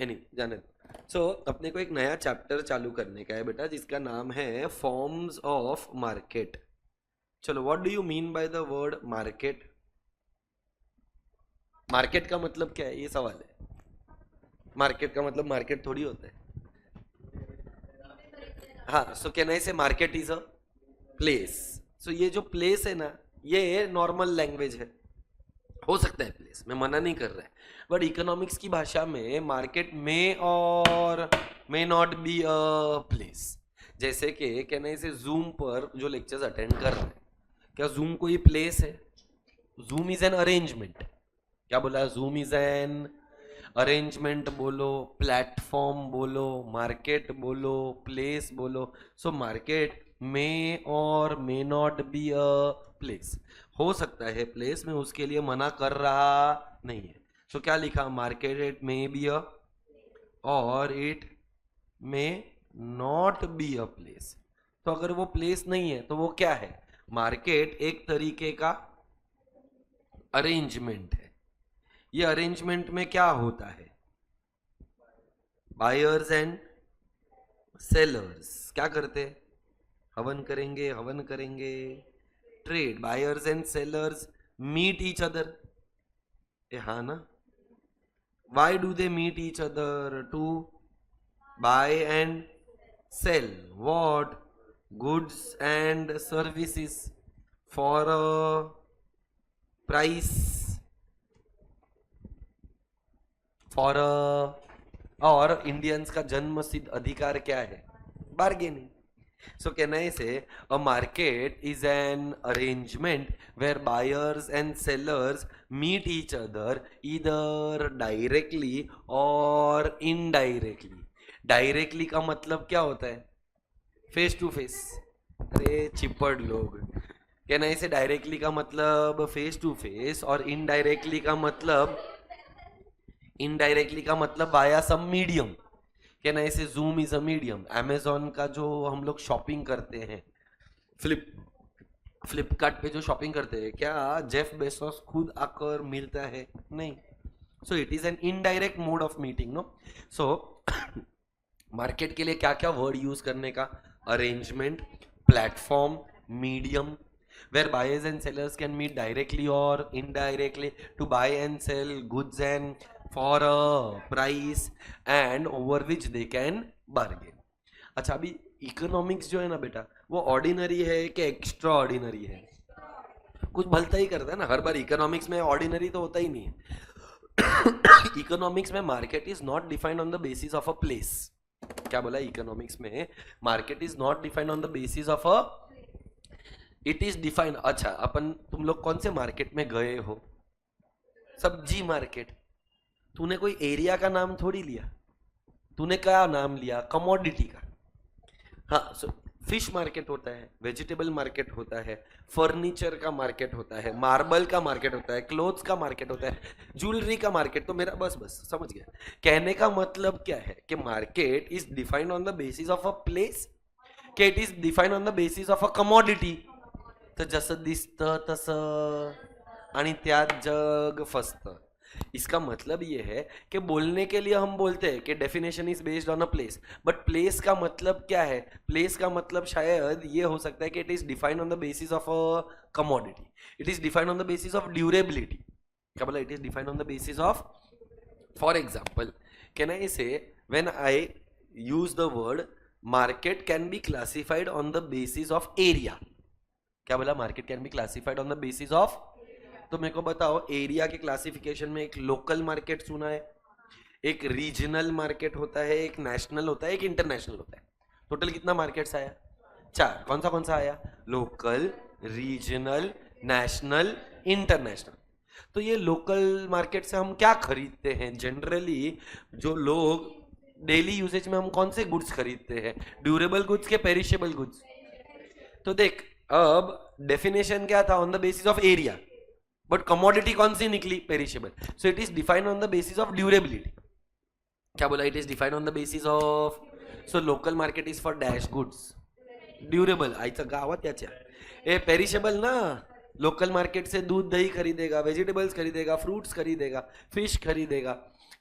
Any जाने सो अपने को एक नया चैप्टर चालू करने का है बेटा, जिसका नाम है फॉर्म्स ऑफ मार्केट। चलो, what do you mean by the word market? Market का मतलब क्या है, ये सवाल है। मार्केट का मतलब मार्केट थोड़ी होता है। हाँ, सो कैन आई से मार्केट इज अ प्लेस। सो ये जो प्लेस है ना, ये नॉर्मल लैंग्वेज है, हो सकता है प्लेस, मैं मना नहीं कर रहा है, बट इकोनॉमिक्स की भाषा में मार्केट में और मे नॉट बी अ प्लेस। जैसे कि कैन आई से जूम पर जो लेक्चर्स अटेंड कर रहे हैं, क्या जूम कोई प्लेस है? Zoom is an arrangement. क्या बोला? जूम इज एन अरेंजमेंट बोलो, प्लेटफॉर्म बोलो, मार्केट बोलो, प्लेस बोलो। सो मार्केट मे और मे नॉट बी अ प्लेस। हो सकता है प्लेस, में उसके लिए मना कर रहा नहीं है। सो क्या लिखा? Market it may be a or it may not be a place. तो अगर वो प्लेस नहीं है तो वो क्या है? मार्केट एक तरीके का अरेंजमेंट है। ये अरेंजमेंट में क्या होता है? बायर्स एंड सेलर्स क्या करते हैं? हवन करेंगे, हवन करेंगे। Trade, buyers and sellers meet each other. ए हाँ ना? Why do they meet each other? To buy and sell what? Goods and services for a price, for a, और इंडियंस का जन्म सिद्ध अधिकार क्या है? Bargaining. So can I say a market is an arrangement where buyers and sellers meet each other either directly or indirectly. Directly का मतलब क्या होता है? Face to face. अरे चिपड़ लोग, कैन आई से डायरेक्टली का मतलब फेस टू फेस, और इनडायरेक्टली का मतलब via some medium. Can I say Zoom is a medium. Amazon का जो हम लोग शॉपिंग करते हैं, फ्लिपकार्ट पे जो शॉपिंग करते हैं, क्या जेफ बेसोस खुद आकर मिलता है? नहीं। So it is an indirect mode of meeting, no? So market के लिए क्या क्या वर्ड यूज करने का? Arrangement, platform, medium, where buyers and sellers can meet directly or indirectly to buy and sell goods and for a price and over which they can bargain. अच्छा, अभी economics जो है ना बेटा, वो ऑर्डिनरी है कि एक्स्ट्रा ऑर्डिनरी है? कुछ भलता ही करता है ना हर बार। इकोनॉमिक्स में ऑर्डिनरी तो होता ही नहीं है। इकोनॉमिक्स में market is not defined on the basis of a place. क्या बोला? इकोनॉमिक्स में market is not defined on the basis of a, it is defined. अच्छा, अपन तुम लोग कौन से मार्केट में गए हो? सब्जी मार्केट। तूने कोई एरिया का नाम थोड़ी लिया, तूने क्या नाम लिया? कमोडिटी का। हाँ, सो फिश मार्केट होता है, वेजिटेबल मार्केट होता है, फर्नीचर का मार्केट होता है, मार्बल का मार्केट होता है, क्लोथ्स का मार्केट होता है, ज्वेलरी का मार्केट। तो मेरा बस बस समझ गया। कहने का मतलब क्या है कि market is defined on the basis of a place, कि it is defined on the basis of a commodity. तर जसं दिसतं तसं आणि त्यात जग फसतं। इसका मतलब ये है कि बोलने के लिए हम बोलते हैं कि definition is based on a place, but place का मतलब क्या है? प्लेस का मतलब शायद ये हो सकता है कि it is defined on the basis of a commodity, it is defined on the basis of durability. क्या बोला? It is defined on the basis of, for example can I say when I use the word market can be classified on the basis of area. क्या बोला? Market can be classified on the basis of. तो मेरे को बताओ, area के classification में एक local market सुना है, एक रीजनल मार्केट होता है, एक नेशनल होता है, एक इंटरनेशनल होता है। टोटल कितना मार्केट्स आया? 4। कौन सा आया? Local, regional, national, international. तो ये लोकल मार्केट से हम क्या खरीदते हैं जनरली? जो लोग डेली यूसेज में हम कौन से गुड्स खरीदते हैं? ड्यूरेबल गुड्स के पेरिशेबल गुड्स? तो देख, अब डेफिनेशन क्या था? On the basis of area, but commodity कौन सी निकली? Perishable. So it is defined on the basis of durability. क्या बोला? It is defined on the basis of, so local market is for dash goods, durable आईचं गावात त्याच्या, ए perishable ना, local market से दूध दही खरीदेगा, वेजिटेबल्स खरीदेगा, फ्रूट्स खरीदेगा, फिश खरीदेगा।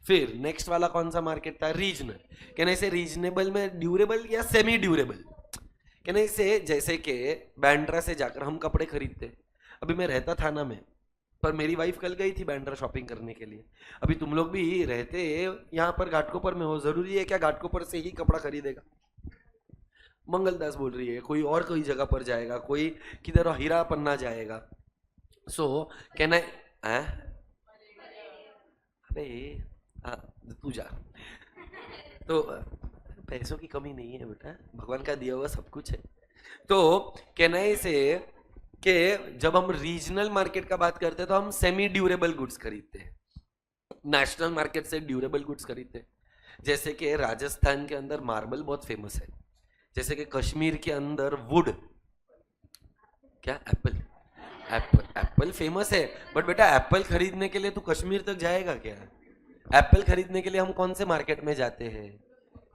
फिर नेक्स्ट वाला कौन सा मार्केट था? रीजनल। कहने से रीजनेबल में ड्यूरेबल या सेमी ड्यूरेबल। कहने से जैसे कि बैंड्रा से जाकर हम कपड़े खरीदते, अभी मैं रहता थाना में, पर मेरी वाइफ कल गई थी बैंड्रा शॉपिंग करने के लिए। अभी तुम लोग भी रहते यहाँ पर घाटकोपर में हो, जरूरी है क्या घाटकोपर से ही कपड़ा खरीदेगा? मंगलदास बोल रही है, कोई और कोई जगह पर जाएगा, कोई किधर हीरा पन्ना जाएगा। सो कहना है अरे हाँ तू जा। तो पैसों की कमी नहीं है बेटा, भगवान का दिया हुआ सब कुछ है। तो कहना है इसे कि जब हम रीजनल मार्केट का बात करते हैं तो हम सेमी ड्यूरेबल गुड्स खरीदते हैं, नेशनल मार्केट से ड्यूरेबल गुड्स खरीदते हैं। जैसे कि राजस्थान के अंदर मार्बल बहुत फेमस है, जैसे कि कश्मीर के अंदर वुड, क्या एप्पल, एप्पल फेमस है। बट बेटा एप्पल खरीदने के लिए तू कश्मीर तक जाएगा क्या? एप्पल खरीदने के लिए हम कौन से मार्केट में जाते हैं?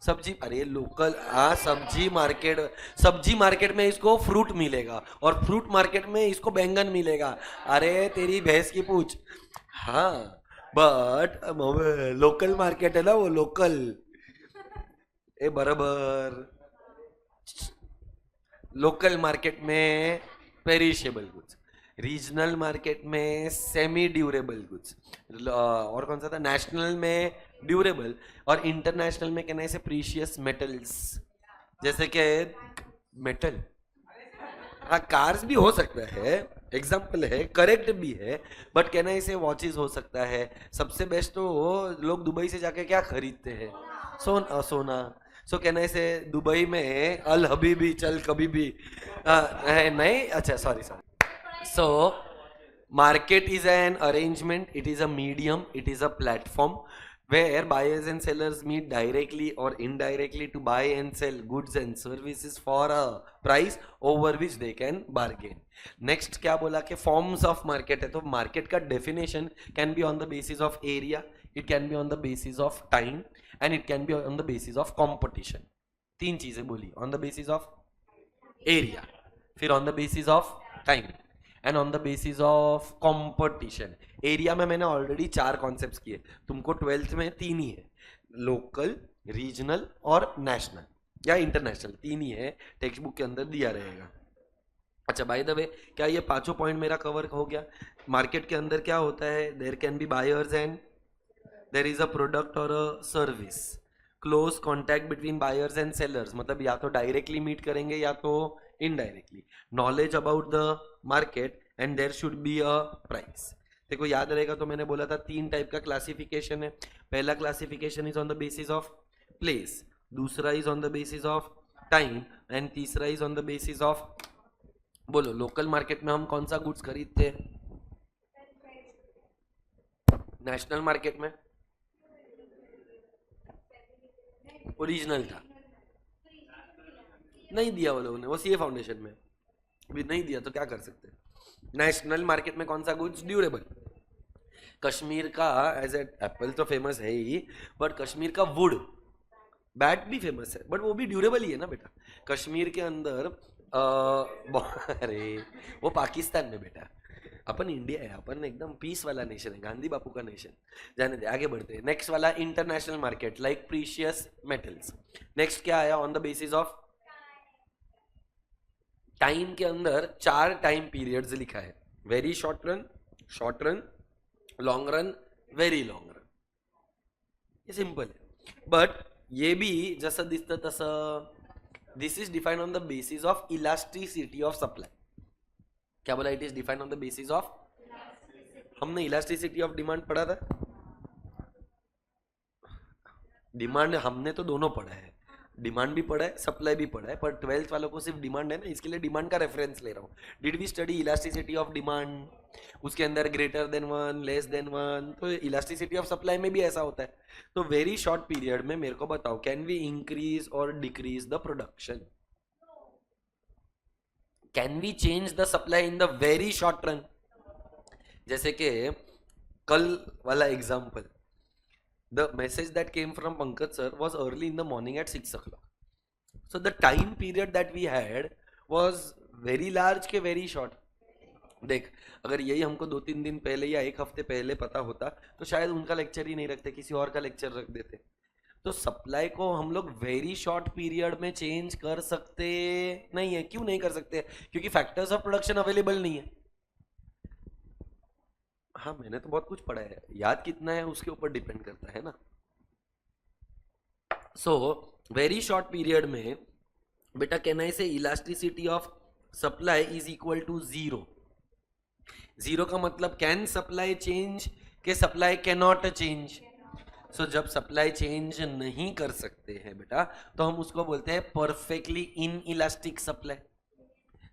सब्जी, अरे लोकल, हाँ सब्जी मार्केट में इसको फ्रूट मिलेगा और फ्रूट मार्केट में इसको बैंगन मिलेगा। अरे तेरी भैंस की पूछ। हाँ बट लोकल मार्केट है ना वो, लोकल ए बराबर। लोकल मार्केट में पेरिशेबल गुड्स, रीजनल मार्केट में सेमी ड्यूरेबल गुड्स, और कौन सा था? नेशनल में ड्यूरेबल, और इंटरनेशनल में कहना है से प्रीशियस मेटल्स, जैसे कि मेटल, हाँ कार्स भी हो सकता है, एग्जाम्पल है, करेक्ट भी है, बट कहना है इसे वॉचेस हो सकता है। सबसे बेस्ट तो लोग दुबई से जाके क्या खरीदते हैं? सोना। सो कहना है से दुबई में अल हबीबी चल कभी भी नहीं, अच्छा sorry. So market is an arrangement, it is a medium, it is a platform where buyers and sellers meet directly or indirectly to buy and sell goods and services for a price over which they can bargain. Next क्या बोला कि forms of market है, तो market का definition can be on the basis of area, it can be on the basis of time and it can be on the basis of competition. तीन चीजें बोली, on the basis of area, फिर on the basis of time and on the basis of competition. Area में मैंने already 4 concepts किए, तुमको 12th में 3 ही है, लोकल, रीजनल और नेशनल या इंटरनेशनल, 3 ही है, टेक्स्ट बुक के अंदर दिया रहेगा। अच्छा बाय द वे, क्या ये पांचों पॉइंट मेरा कवर हो गया? मार्केट के अंदर क्या होता है? There can be buyers and there is a product और a service, close contact between buyers and sellers, मतलब या तो डायरेक्टली मीट करेंगे या तो indirectly, knowledge about the market and there should be a price. देखो याद रहेगा तो मैंने बोला था 3 टाइप का क्लासिफिकेशन है। पहला classification is on the basis of place, दूसरा is on the basis of time and तीसरा is on the basis of, बोलो लोकल मार्केट में हम कौन सा गुड्स खरीदते हैं? नेशनल मार्केट में ओरिजिनल था, नहीं दिया वो लोगों ने, वो सीए फाउंडेशन में भी नहीं दिया तो क्या कर सकते हैं। नेशनल मार्केट में कौन सा गुड्स? ड्यूरेबल। कश्मीर का एज एप्पल तो फेमस है ही, बट कश्मीर का वुड बैट भी फेमस है, बट वो भी ड्यूरेबल ही है ना बेटा। कश्मीर के अंदर अरे वो पाकिस्तान में बेटा, अपन इंडिया है, अपन एकदम पीस वाला नेशन है, गांधी बापू का नेशन। जाने दे, आगे बढ़ते हैं। नेक्स्ट वाला international market like precious metals. Next क्या आया? On the basis of time के अंदर 4 टाइम पीरियड्स लिखा है, very short run, long run, very long run. ये सिंपल है, बट ये भी जसं दिसतं तसं, this is defined on the basis of elasticity of supply. क्या बोला? It is defined on the basis of, हमने इलास्टिसिटी ऑफ डिमांड पढ़ा था, डिमांड हमने तो दोनों पढ़ा है, डिमांड भी पढ़ा है, सप्लाई भी पढ़ा है, पर 12th वालों को सिर्फ डिमांड है ना, इसके लिए डिमांड का रेफरेंस ले रहा हूँ। Did we study elasticity of demand? उसके अंदर ग्रेटर देन 1, लेस देन 1, तो इलास्टिसिटी ऑफ सप्लाई में भी ऐसा होता है। तो वेरी शॉर्ट पीरियड में मेरे को बताओ, कैन वी इंक्रीज और decrease the production? Can we change the supply in the very short run? जैसे कि कल वाला example, the message that came from Pankaj sir was early in the morning at 6 o'clock. So the time period that we had was very large ke very short? देख, अगर यही हमको 2-3 दिन पहले या एक हफ्ते पहले पता होता तो शायद उनका लेक्चर ही नहीं रखते, किसी और का लेक्चर रख देते। तो सप्लाई को हम लोग वेरी शॉर्ट पीरियड में चेंज कर सकते नहीं है। क्यों नहीं कर सकते? क्योंकि फैक्टर्स ऑफ प्रोडक्शन अवेलेबल नहीं है। हाँ, मैंने तो बहुत कुछ पढ़ा है, याद कितना है उसके ऊपर डिपेंड करता है ना। सो वेरी शॉर्ट पीरियड में बेटा कहना है से elasticity of supply is equal to 0। 0 का मतलब कैन सप्लाई चेंज के supply can not change. So जब सप्लाई चेंज नहीं कर सकते हैं बेटा तो हम उसको बोलते हैं परफेक्टली इन इलास्टिक सप्लाई।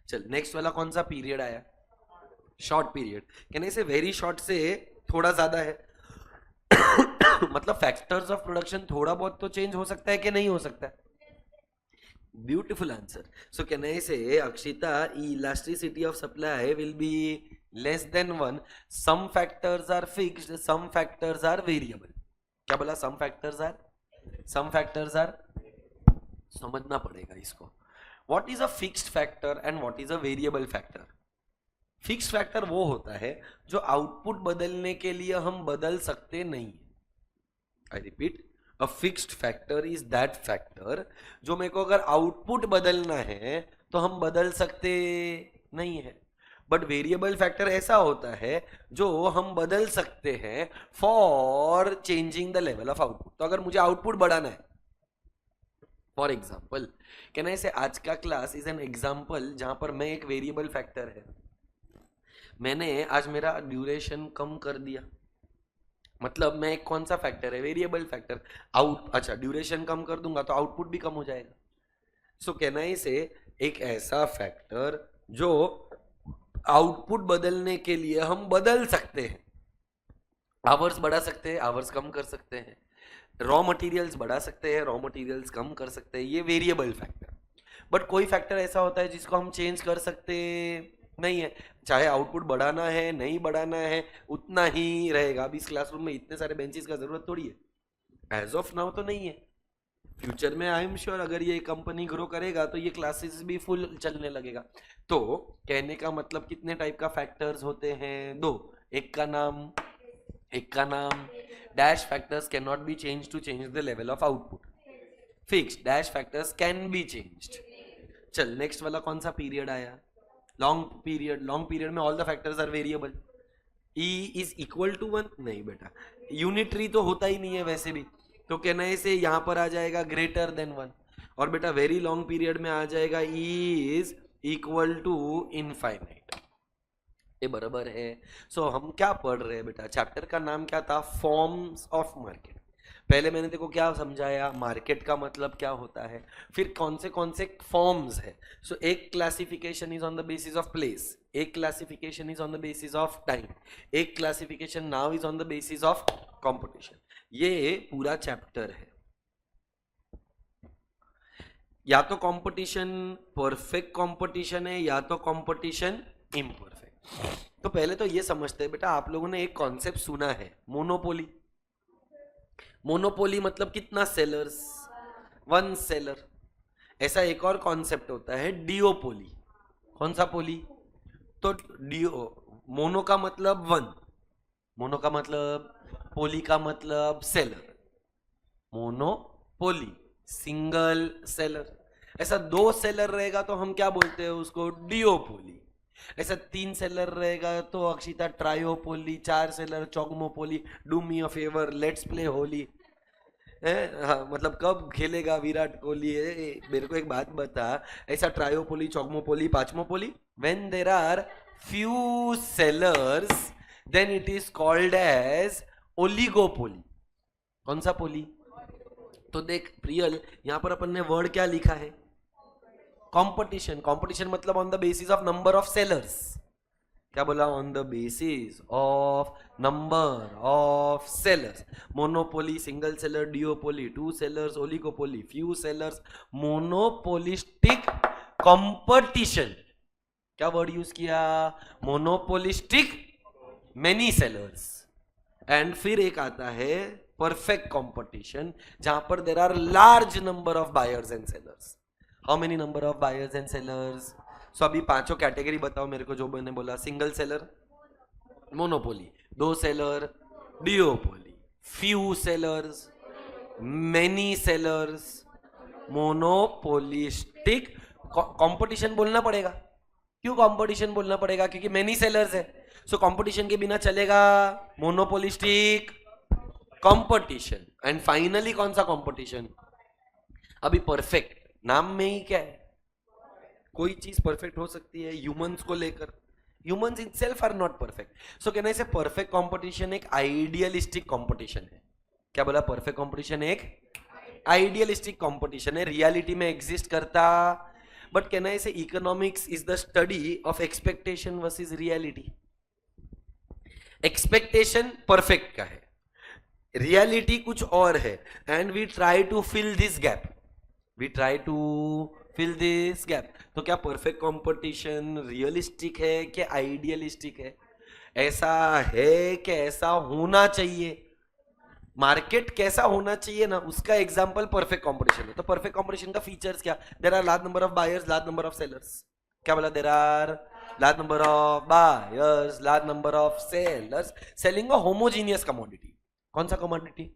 चल नेक्स्ट वाला कौन सा पीरियड आया? Short period. कहने से वेरी शॉर्ट से थोड़ा ज्यादा है मतलब फैक्टर्स ऑफ प्रोडक्शन थोड़ा बहुत तो चेंज हो सकता है कि नहीं हो सकता है? Beautiful answer. सो कहने से Akshita elasticity of supply will be less than 1। Some factors are fixed, some factors are variable. क्या बोला? सम फैक्टर्स आर समझना पड़ेगा इसको। What is a fixed factor and what is a variable factor? Fixed factor वो होता है जो output बदलने के लिए हम बदल सकते नहीं। I repeat, a fixed factor is that factor जो मेरे को अगर आउटपुट बदलना है तो हम बदल सकते नहीं है। बट वेरिएबल फैक्टर ऐसा होता है जो हम बदल सकते हैं for changing the level of output. तो अगर मुझे आउटपुट बढ़ाना है, फॉर एग्जाम्पल कहना है से आज का क्लास इज एन एग्जाम्पल जहां पर मैं एक वेरिएबल फैक्टर है, मैंने आज मेरा ड्यूरेशन कम कर दिया, मतलब मैं एक कौन सा फैक्टर है? Variable factor. अच्छा, ड्यूरेशन कम कर दूंगा तो आउटपुट भी कम हो जाएगा। सो कहना है से एक ऐसा फैक्टर जो आउटपुट बदलने के लिए हम बदल सकते हैं। आवर्स बढ़ा सकते हैं, आवर्स कम कर सकते हैं, रॉ मटेरियल्स बढ़ा सकते हैं, रॉ मटेरियल्स कम कर सकते हैं, ये वेरिएबल फैक्टर। बट कोई फैक्टर ऐसा होता है जिसको हम चेंज कर सकते नहीं है, चाहे आउटपुट बढ़ाना है नहीं बढ़ाना है उतना ही रहेगा। अब इस क्लासरूम में इतने सारे बेंचेस का जरूरत थोड़ी है, एज ऑफ नाउ तो नहीं है। फ्यूचर में आई एम श्योर अगर ये कंपनी ग्रो करेगा तो ये क्लासेस भी फुल चलने लगेगा। तो कहने का मतलब कितने टाइप का फैक्टर्स होते हैं? 2। एक का नाम dash factors can not be change to change the level of output. Fixed dash factors can be changed. चल नेक्स्ट वाला कौन सा पीरियड आया? Long period. लॉन्ग पीरियड में all the factors are variable. E is equal to 1 नहीं बेटा, unitary तो होता ही नहीं है वैसे भी, तो कहना है से यहां पर आ जाएगा ग्रेटर देन 1। और बेटा वेरी लॉन्ग पीरियड में आ जाएगा E is equal to infinite. ये बराबर है। सो हम क्या पढ़ रहे हैं बेटा? चैप्टर का नाम क्या था? Forms of market. पहले मैंने देखो क्या समझाया, मार्केट का मतलब क्या होता है, फिर कौन से फॉर्म्स है। सो एक classification is on the basis of place, एक classification is on the basis of time, एक classification now is on the basis of competition. ये पूरा चैप्टर है। या तो कंपटीशन परफेक्ट कंपटीशन है या तो कंपटीशन इम्परफेक्ट। तो पहले तो ये समझते हैं बेटा, आप लोगों ने एक कॉन्सेप्ट सुना है मोनोपोली। मोनोपोली मतलब कितना सेलर्स? 1 सेलर। ऐसा एक और कॉन्सेप्ट होता है डिओपोली। कौन सा पोली? तो डिओ, मोनो का मतलब 1, मोनो का मतलब, पोली का मतलब सेलर। Monopoly single seller. ऐसा 2 सेलर रहेगा तो हम क्या बोलते हैं उसको? डिओपोली। ऐसा 3 सेलर रहेगा तो अक्षिता ट्रायोपोली, 4 सेलर चौगमोपोली। Do me a favour, let's play Holi. हाँ, मतलब कब खेलेगा विराट कोहली? मेरे को एक बात बता, ऐसा ट्रायोपोली, चौगमोपोली, पांचमोपोली, when there are few sellers then it is called as oligopoly. कौन सा पोली? तो देख प्रियल, यहां पर अपन ने वर्ड क्या लिखा है? कंपटीशन। कंपटीशन मतलब on the basis of number of sellers. क्या बोला? On the basis of number of sellers. Monopoly single seller, duopoly 2 sellers, oligopoly few sellers, monopolistic competition. क्या वर्ड यूज किया? Monopolistic many sellers. एंड फिर एक आता है perfect competition जहां पर there are large number of buyers and sellers. How many number of buyers and sellers? So अभी पांचों कैटेगरी बताओ मेरे को जो मैंने बोला. Single seller, monopoly. दो seller, duopoly. Few sellers, many sellers, monopolistic. Competition बोलना पड़ेगा. क्यों कंपटीशन बोलना पड़ेगा? क्योंकि मेनी सेलर्स है. सो कंपटीशन के बिना चलेगा मोनोपोलिस्टिक कंपटीशन. एंड फाइनली कौन सा कंपटीशन? अभी परफेक्ट नाम में ही क्या है? कोई चीज परफेक्ट हो सकती है ह्यूमंस को लेकर. Humans itself are not perfect. So कहना इसे परफेक्ट कंपटीशन एक आइडियलिस्टिक कंपटीशन है. क्या बोला? परफेक्ट कंपटीशन एक आइडियलिस्टिक कंपटीशन है, रियलिटी में एग्जिस्ट करता. बट कहना इसे economics is the study of expectation versus reality. Expectation perfect का है, रियलिटी कुछ और है. And we try to fill this gap. We try to fill this gap. तो क्या परफेक्ट कंपटीशन रियलिस्टिक है कि आइडियलिस्टिक है? ऐसा है कि ऐसा होना चाहिए? मार्केट कैसा होना चाहिए ना, उसका एग्जांपल परफेक्ट कंपटीशन है. तो परफेक्ट कंपटीशन का फीचर्स क्या? There are large number of buyers, large number of sellers. क्या बोला? There are large number of buyers, large number of sellers selling a homogeneous commodity. कौन सा कमोडिटी?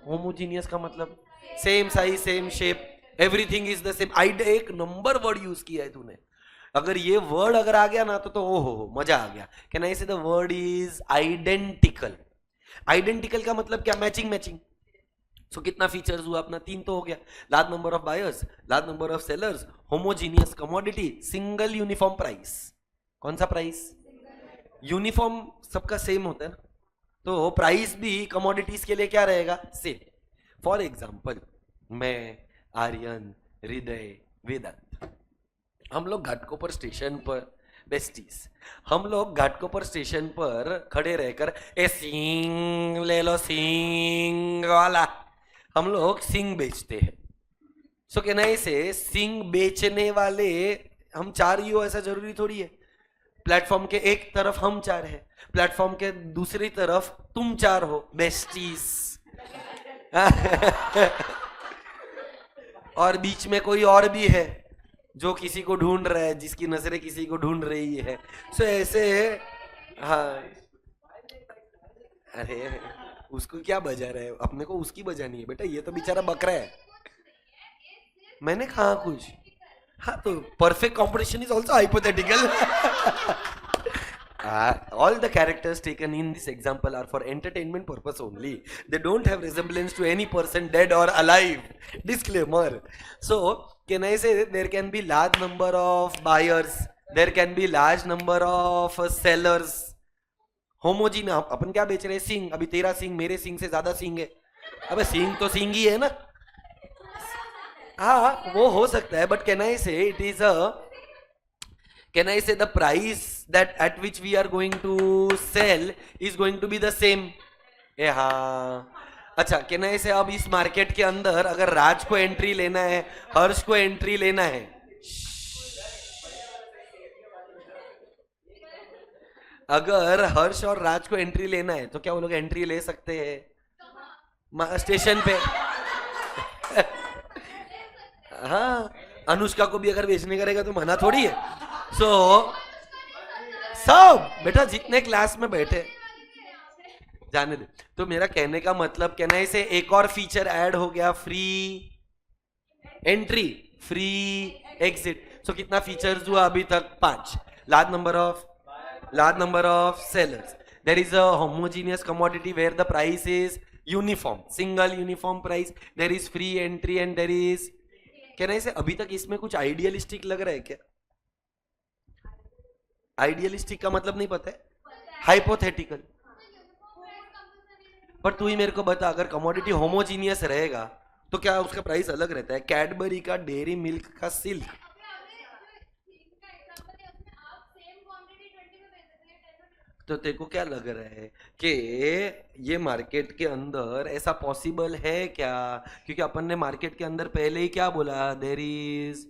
होमोजीनियस का मतलब same size, same shape, everything is the same. एक number word use किया है तूने. अगर ये वर्ड अगर आ गया ना तो ओहो मजा आ गया. कैन आई से the word is identical. Identical का मतलब क्या? मैचिंग. मैचिंग. सो कितना फीचर्स हुआ अपना? 3 तो हो गया. Large number of buyers, large number of sellers, homogeneous commodity, single uniform price. कौन सा प्राइस? यूनिफॉर्म सबका सेम होता है ना, तो प्राइस भी कमोडिटीज के लिए क्या रहेगा? सेम. फॉर एग्जाम्पल मैं, आर्यन, हृदय, वेदांत, हम लोग घाटकोपर स्टेशन पर, बेस्टीज, हम लोग घाटकोपर स्टेशन पर खड़े रहकर ए सिंग ले लो, सिंग वाला, हम लोग सिंग बेचते हैं. सो कहना इसे सिंग बेचने वाले हम 4 ही हो ऐसा जरूरी थोड़ी है. प्लेटफॉर्म के एक तरफ हम 4 हैं, प्लेटफॉर्म के दूसरी तरफ तुम 4 हो, बेस्टीज. और बीच में कोई और भी है जो किसी को ढूंढ रहा है, जिसकी नजरें किसी को ढूंढ रही है. सो ऐसे. हाँ, अरे उसको क्या बजा रहा है? अपने को उसकी बजानी है बेटा, ये तो बेचारा बकरा है. मैंने कहा कुछ. हाँ, तो perfect competition is also hypothetical. All the characters taken in this example are for entertainment purpose only. They don't have resemblance to any person dead or alive. Disclaimer. So, can I say that there can be large number of buyers, there can be large number of sellers. होमोजीन. अपन क्या बेच रहे हैं? सिंग. अभी तेरा सिंग मेरे सिंग से ज्यादा सिंग है. अबे सिंग तो सिंग ही है ना. हाँ, वो हो सकता है. बट कैन आई से it is a, can I say the price that at which we are going to sell is going to be the same? हाँ. अच्छा, can I say अब इस मार्केट के अंदर अगर राज को एंट्री लेना है, हर्ष को एंट्री लेना है, अगर हर्ष और राज को एंट्री लेना है तो क्या वो लोग एंट्री ले सकते हैं स्टेशन पे? हाँ, अनुष्का को भी अगर बेचने करेगा तो मना थोड़ी है. सो सब बेटा जितने क्लास में बैठे जाने दे. तो मेरा कहने का मतलब, कहना है इसे एक और फीचर ऐड हो गया, free entry, free exit. So कितना फीचर्स हुआ अभी तक? 5. Large number of sellers, there is a homogeneous commodity where the price is uniform, single uniform price, there is free entry and there is. कहना है इसे अभी तक इसमें कुछ आइडियलिस्टिक लग रहा है क्या? आइडियलिस्टिक का मतलब नहीं पता है? हाइपोथेटिकल. पर तू ही मेरे को बता, अगर कमोडिटी होमोजीनियस रहेगा तो क्या उसका प्राइस अलग रहता है? कैडबरी का डेयरी मिल्क का सिल्क. तो तेरे को क्या लग रहा है कि ये मार्केट के अंदर ऐसा पॉसिबल है क्या? क्योंकि अपन ने मार्केट के अंदर पहले ही क्या बोला? There is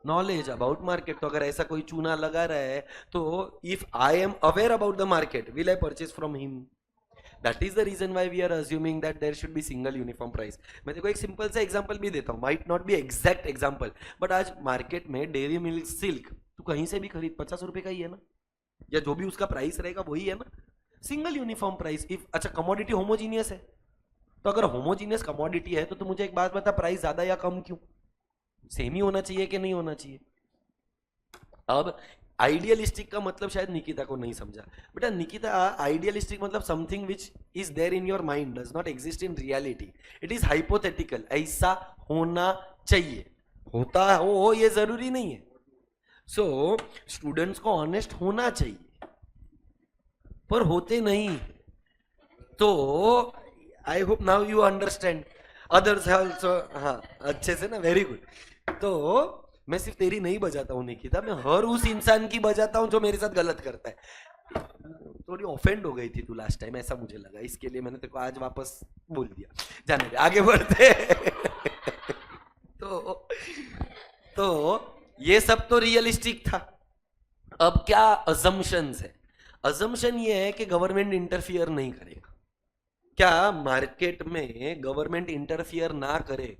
knowledge about market. तो अगर ऐसा कोई चूना लगा रहा है तो if I am aware about the market, will I purchase from him? That is the reason why we are assuming that there should be single uniform price. मैं देखो एक सिंपल सा एग्जांपल भी देता हूँ, might not be exact example, but आज market में Dairy Milk Silk तू कहीं से भी खरीद 50 रुपए का ही है ना, या जो भी उसका प्राइस रहेगा वही है ना, सिंगल यूनिफॉर्म प्राइस। इफ अच्छा कमोडिटी होमोजीनियस है, तो अगर होमोजीनियस कमोडिटी है तो तू मुझे एक बात बता, प्राइस ज्यादा या कम क्यों? सेम ही होना चाहिए कि नहीं होना चाहिए? अब आइडियलिस्टिक का मतलब शायद निकिता को नहीं समझा। बेटा निकिता, आइडियलिस्टिक मतलब something which is there in your mind, does not exist in reality, it is hypothetical. ऐसा होना चाहिए, होता हो ये जरूरी नहीं है। सो स्टूडेंट्स को ऑनेस्ट होना चाहिए, पर होते नहीं। तो I hope now you understand, others also. हाँ अच्छे से ना, वेरी गुड। तो मैं सिर्फ तेरी नहीं बजाता हूँ निकिता, मैं हर उस इंसान की बजाता हूँ जो मेरे साथ गलत करता है। थोड़ी ऑफेंड हो गई थी तू लास्ट टाइम, ऐसा मुझे लगा, इसके लिए मैंने तेरे को आज वापस बोल दिया। जाने दे, आगे बढ़ते। तो ये सब तो रियलिस्टिक था। अब क्या अजम्पशंस है? अजम्पशन ये है कि गवर्नमेंट इंटरफियर नहीं करेगा। क्या मार्केट में गवर्नमेंट इंटरफियर ना करे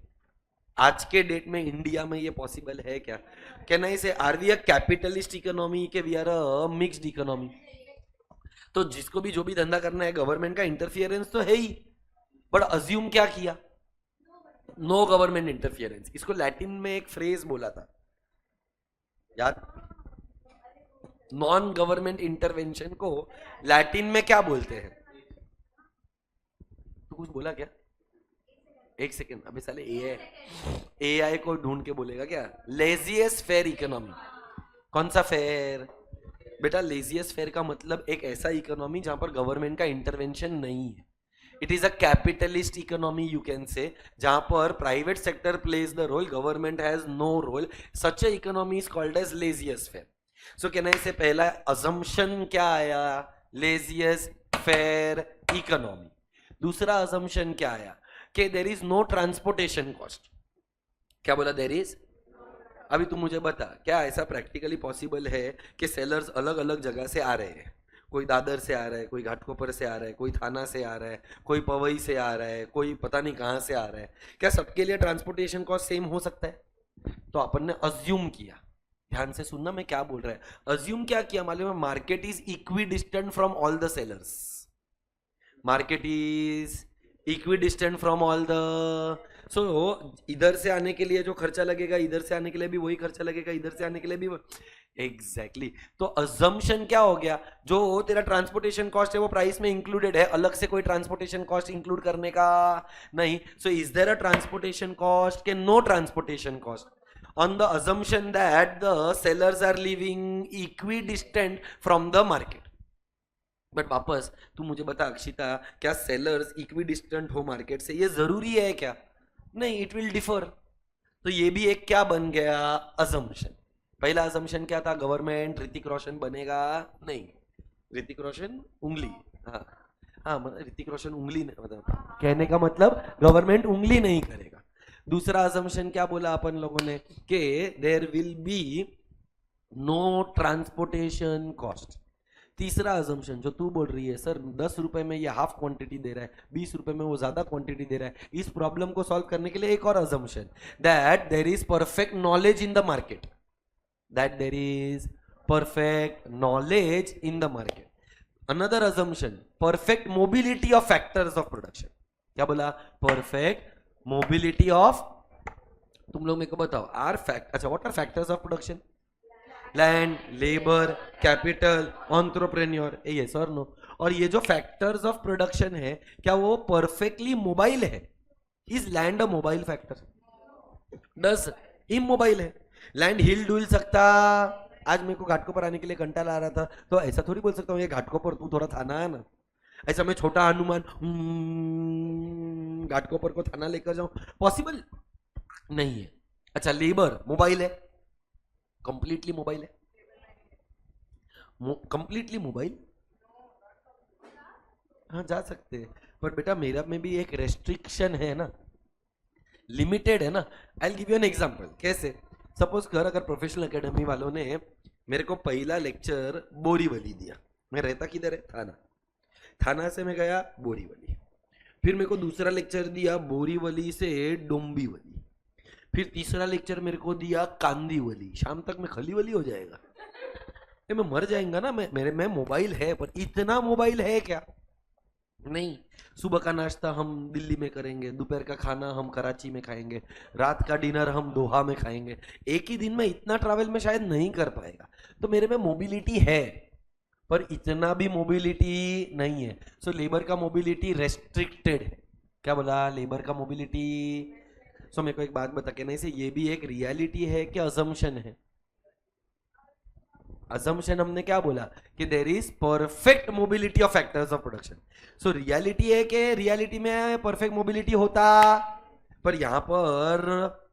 आज के डेट में इंडिया में ये पॉसिबल है क्या? Can I say are we a capitalist economy के we are a mixed economy? तो जिसको भी जो भी धंधा करना है, गवर्नमेंट का इंटरफियरेंस तो है ही, बट अज्यूम क्या किया? No government interference. इसको लैटिन में एक फ्रेज बोला था याद, नॉन गवर्नमेंट इंटरवेंशन को लैटिन में क्या बोलते हैं? तो कुछ बोला क्या? एक सेकेंड, अभी साले एआई को ढूंढ के बोलेगा क्या? Laziest faire economy. कौन सा फेयर? बेटा लेजिएस्ट फेयर का मतलब एक ऐसा इकोनॉमी जहां पर गवर्नमेंट का इंटरवेंशन नहीं है। It is a capitalist economy you can say, जहां पर private sector plays the role, government has no role. Such a economy is called as laissez faire. So can I say पहला assumption क्या आया? Laissez faire economy. दूसरा assumption क्या आया? कि there is no transportation cost. क्या बोला? There is. अभी तू मुझे बता, क्या ऐसा प्रैक्टिकली पॉसिबल है कि सेलर्स अलग अलग जगह से आ रहे हैं? कोई दादर से आ रहा है, कोई घाटकोपर से आ रहा है, कोई थाना से आ रहा है, कोई पवई से आ रहा है, कोई पता नहीं कहां से आ रहा है। क्या सबके लिए ट्रांसपोर्टेशन कॉस्ट सेम हो सकता है? तो अपन ने अज्यूम किया। ध्यान से सुनना मैं क्या बोल रहा है। अज्यूम क्या किया मालूम है? Market is equidistant from all the sellers. Market is equidistant from all the, so इधर से आने के लिए जो खर्चा लगेगा, इधर से आने के लिए भी वही खर्चा लगेगा, इधर से आने के लिए भी एग्जैक्टली तो अजम्पशन क्या हो गया? जो तेरा ट्रांसपोर्टेशन कॉस्ट है वो प्राइस में इंक्लूडेड है, अलग से कोई ट्रांसपोर्टेशन कॉस्ट इंक्लूड करने का नहीं। So is there a transportation cost? के no transportation cost on the assumption that the sellers are living equidistant from the market. But वापस तू मुझे बता अक्षिता, क्या सेलर्स इक्विडिस्टेंट हो मार्केट से? ये जरूरी है क्या? नहीं, इट विल डिफर। तो ये भी एक क्या बन गया? अजम्पशन। पहला अजम्पशन क्या था? गवर्नमेंट ऋतिक रोशन बनेगा नहीं। ऋतिक रोशन उंगली, हाँ हाँ, मतलब ऋतिक रोशन उंगली, मतलब कहने का मतलब गवर्नमेंट उंगली नहीं करेगा। दूसरा अजम्पशन क्या बोला अपन लोगों ने? कि there will be no transportation cost. तीसरा अजम्पशन जो तू बोल रही है, सर 10 रुपए में ये हाफ क्वांटिटी दे रहा है, 20 रुपए में वो ज्यादा क्वांटिटी दे रहा है, इस प्रॉब्लम को सॉल्व करने के लिए एक और assumption, that there is perfect knowledge in the market. That there is perfect knowledge in the market. Another assumption, perfect mobility of factors of production. क्या बोला? परफेक्ट मोबिलिटी ऑफ, तुम लोग मेरे को बताओ, आर फैक्ट, अच्छा what are factors of production? Land, labour, capital, entrepreneur, yes और no? और ये जो फैक्टर्स ऑफ प्रोडक्शन है, क्या वो परफेक्टली मोबाइल है? Is land a mobile factor? Does immobile है? लैंड हिल डुल सकता। आज मेरे को घाटकोपर आने के लिए घंटा ला रहा था, तो ऐसा थोड़ी बोल सकता हूँ ये घाटकोपर, तू थोड़ा थाना है ना, ऐसा मैं छोटा हनुमान घाटकोपर को थाना लेकर जाऊं, पॉसिबल नहीं है। अच्छा लेबर मोबाइल है? कंप्लीटली मोबाइल है? कंप्लीटली मोबाइल, हाँ जा सकते हैं, पर बेटा मेरा में भी एक रेस्ट्रिक्शन है ना, लिमिटेड है ना। I will give you an example. कैसे? सपोज कर, अगर प्रोफेशनल एकेडमी वालों ने मेरे को पहला लेक्चर बोरीवली दिया, मैं रहता किधर है? थाना, थाना से मैं गया बोरीवली, फिर मेरे को दूसरा लेक्चर दिया बोरीवली से डोंबिवली, फिर तीसरा लेक्चर मेरे को दिया कांदीवली, शाम तक मैं खलीवली हो जाएगा। मैं मर जाएगा ना, मेरे में मोबाइल है पर इतना मोबाइल है क्या? नहीं। सुबह का नाश्ता हम दिल्ली में करेंगे, दोपहर का खाना हम कराची में खाएंगे, रात का डिनर हम दोहा में खाएंगे। एक ही दिन में इतना ट्रैवल में शायद नहीं कर पाएगा। तो मेरे में मोबिलिटी है पर इतना भी मोबिलिटी नहीं है। सो लेबर का मोबिलिटी रेस्ट्रिक्टेड है। क्या बोला? लेबर का मोबिलिटी। सो मेरे को एक बात बता के नहीं से, ये भी एक रियलिटी है कि अजम्पशन है? अजम्पशन हमने क्या बोला कि there is perfect mobility of factors of production. So reality है कि रियलिटी में परफेक्ट मोबिलिटी होता, पर यहां पर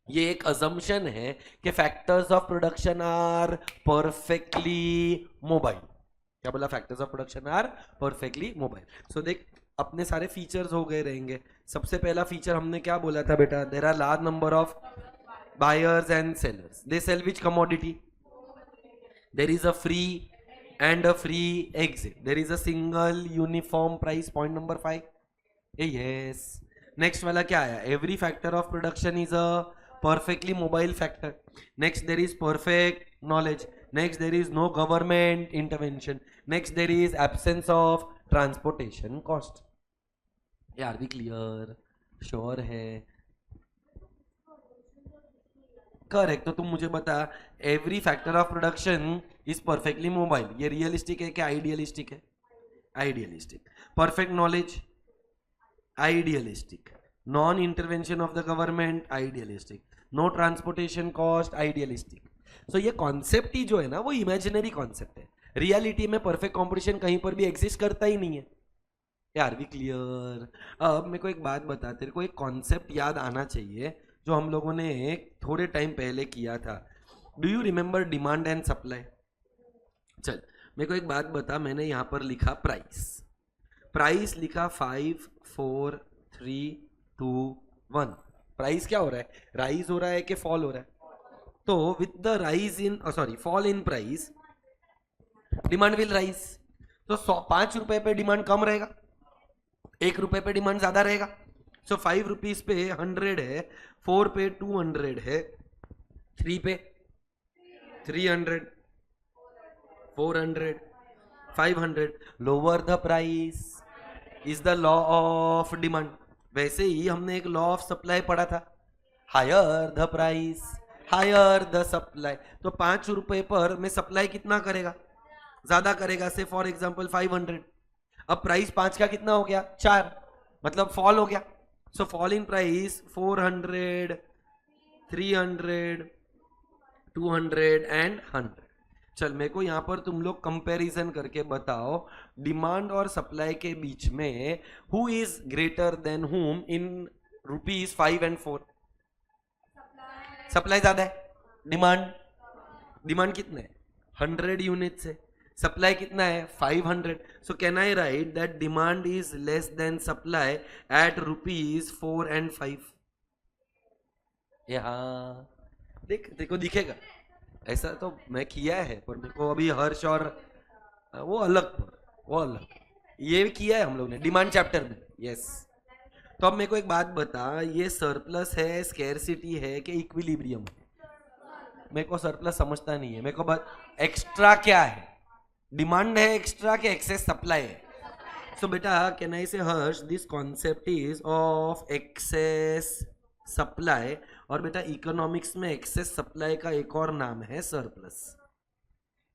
ये एक अजम्पशन है कि factors of production are perfectly mobile. क्या बोला? Factors of production are perfectly mobile. So देख, अपने सारे फीचर्स हो गए रहेंगे। सबसे पहला फीचर हमने क्या बोला था बेटा? There are large number of buyers and sellers, they sell which commodity? There is a free and a free exit. There is a single uniform price. Point number 5. Yes. Next वाला क्या आया? Every factor of production is a perfectly mobile factor. Next there is perfect knowledge. Next there is no government intervention. Next there is absence of transportation cost. Are we clear? Sure है? Correct. तो तुम मुझे बता, every factor of production is perfectly mobile, ये realistic है क्या idealistic है? Idealistic. Perfect knowledge idealistic. Non intervention of the government idealistic. No transportation cost idealistic. So ये कॉन्सेप्ट ही जो है ना वो इमेजिनरी कॉन्सेप्ट है। रियलिटी में परफेक्ट कॉम्पिटिशन कहीं पर भी एग्जिस्ट करता ही नहीं है। यार भी क्लियर? अब मेरे को एक बात बता, तेरे को एक कॉन्सेप्ट याद आना चाहिए जो हम लोगों ने थोड़े टाइम पहले किया था। Do you remember demand and supply? चल मेरे को एक बात बता, मैंने यहां पर लिखा प्राइस। प्राइस लिखा 5 4 3 2 1। प्राइस क्या हो रहा है? राइज हो रहा है कि फॉल हो रहा है? तो with the rise in fall in price demand will rise. तो 5 रुपए पे डिमांड कम रहेगा, 1 रुपए पे डिमांड ज्यादा रहेगा। सो 5 रुपीज पे 100 है, 4 पे 200 है, 3 पे 300, 400, 500। Lower the price is the law of demand. वैसे ही हमने एक लॉ ऑफ सप्लाई पढ़ा था, higher the price higher the supply. तो 5 रुपए पर मैं सप्लाई कितना करेगा? ज्यादा करेगा। से फॉर एग्जाम्पल 500। अब प्राइस 5 का कितना हो गया? 4, मतलब फॉल हो गया। सो फॉल इन प्राइस 400, 300, 200 एंड 100। चल मेरे को यहाँ पर तुम लोग कंपैरिजन करके बताओ डिमांड और सप्लाई के बीच में हु इज ग्रेटर देन हुम इन रुपीज 5 एंड 4? सप्लाई ज्यादा है। डिमांड कितना है? 100 यूनिट्स है। सप्लाई कितना है? 500। So can I write that demand is less than supply at rupees 4 and 5? हाँ देख, देखो दिखेगा। ऐसा तो मैं किया है पर मेरे को अभी हर्ष और वो अलग ये किया है हम लोग ने डिमांड चैप्टर में। यस। तो अब मेरे को एक बात बता, ये सरप्लस है, स्केर्सिटी है कि इक्विलिब्रियम? मेरे को सरप्लस समझता नहीं है। मेरे को बात एक्स्ट्रा क्या है? डिमांड है एक्स्ट्रा के एक्सेस सप्लाई है? सो बेटा can I say Harsh, this concept is of excess supply. और बेटा इकोनॉमिक्स में एक्सेस सप्लाई का एक और नाम है surplus.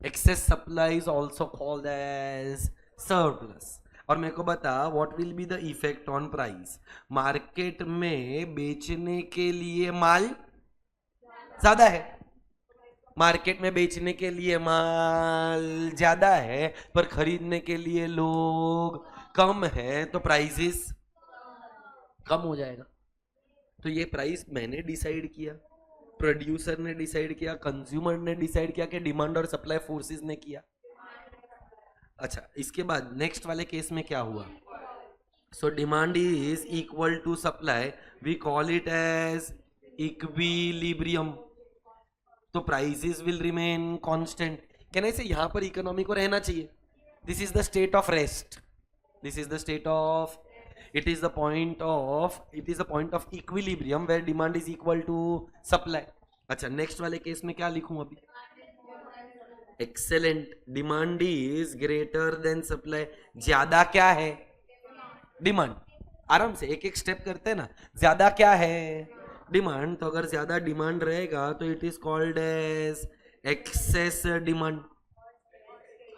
Excess supply is also called as surplus. और मेरे को बता, what will be the effect on price? Market में बेचने के लिए माल ज्यादा है, मार्केट में बेचने के लिए माल ज्यादा है पर खरीदने के लिए लोग कम है, तो प्राइसेस कम हो जाएगा। तो ये प्राइस मैंने डिसाइड किया, प्रोड्यूसर ने डिसाइड किया, कंज्यूमर ने डिसाइड किया कि डिमांड और सप्लाई फोर्सेस ने किया। अच्छा, इसके बाद नेक्स्ट वाले केस में क्या हुआ? So demand is equal to supply, we call it as equilibrium. तो prices will remain constant. Can I say यहां पर इकोनॉमी को रहना चाहिए? This is the state of rest, this is the state of, it is the point of equilibrium where demand is equal to supply. अच्छा, next वाले case में क्या लिखूं अभी? Excellent. Demand is greater then supply. ज्यादा क्या है? Demand. आराम से एक एक स्टेप करते हैं ना. ज्यादा क्या है? डिमांड. तो अगर ज्यादा डिमांड रहेगा तो it is called as excess demand.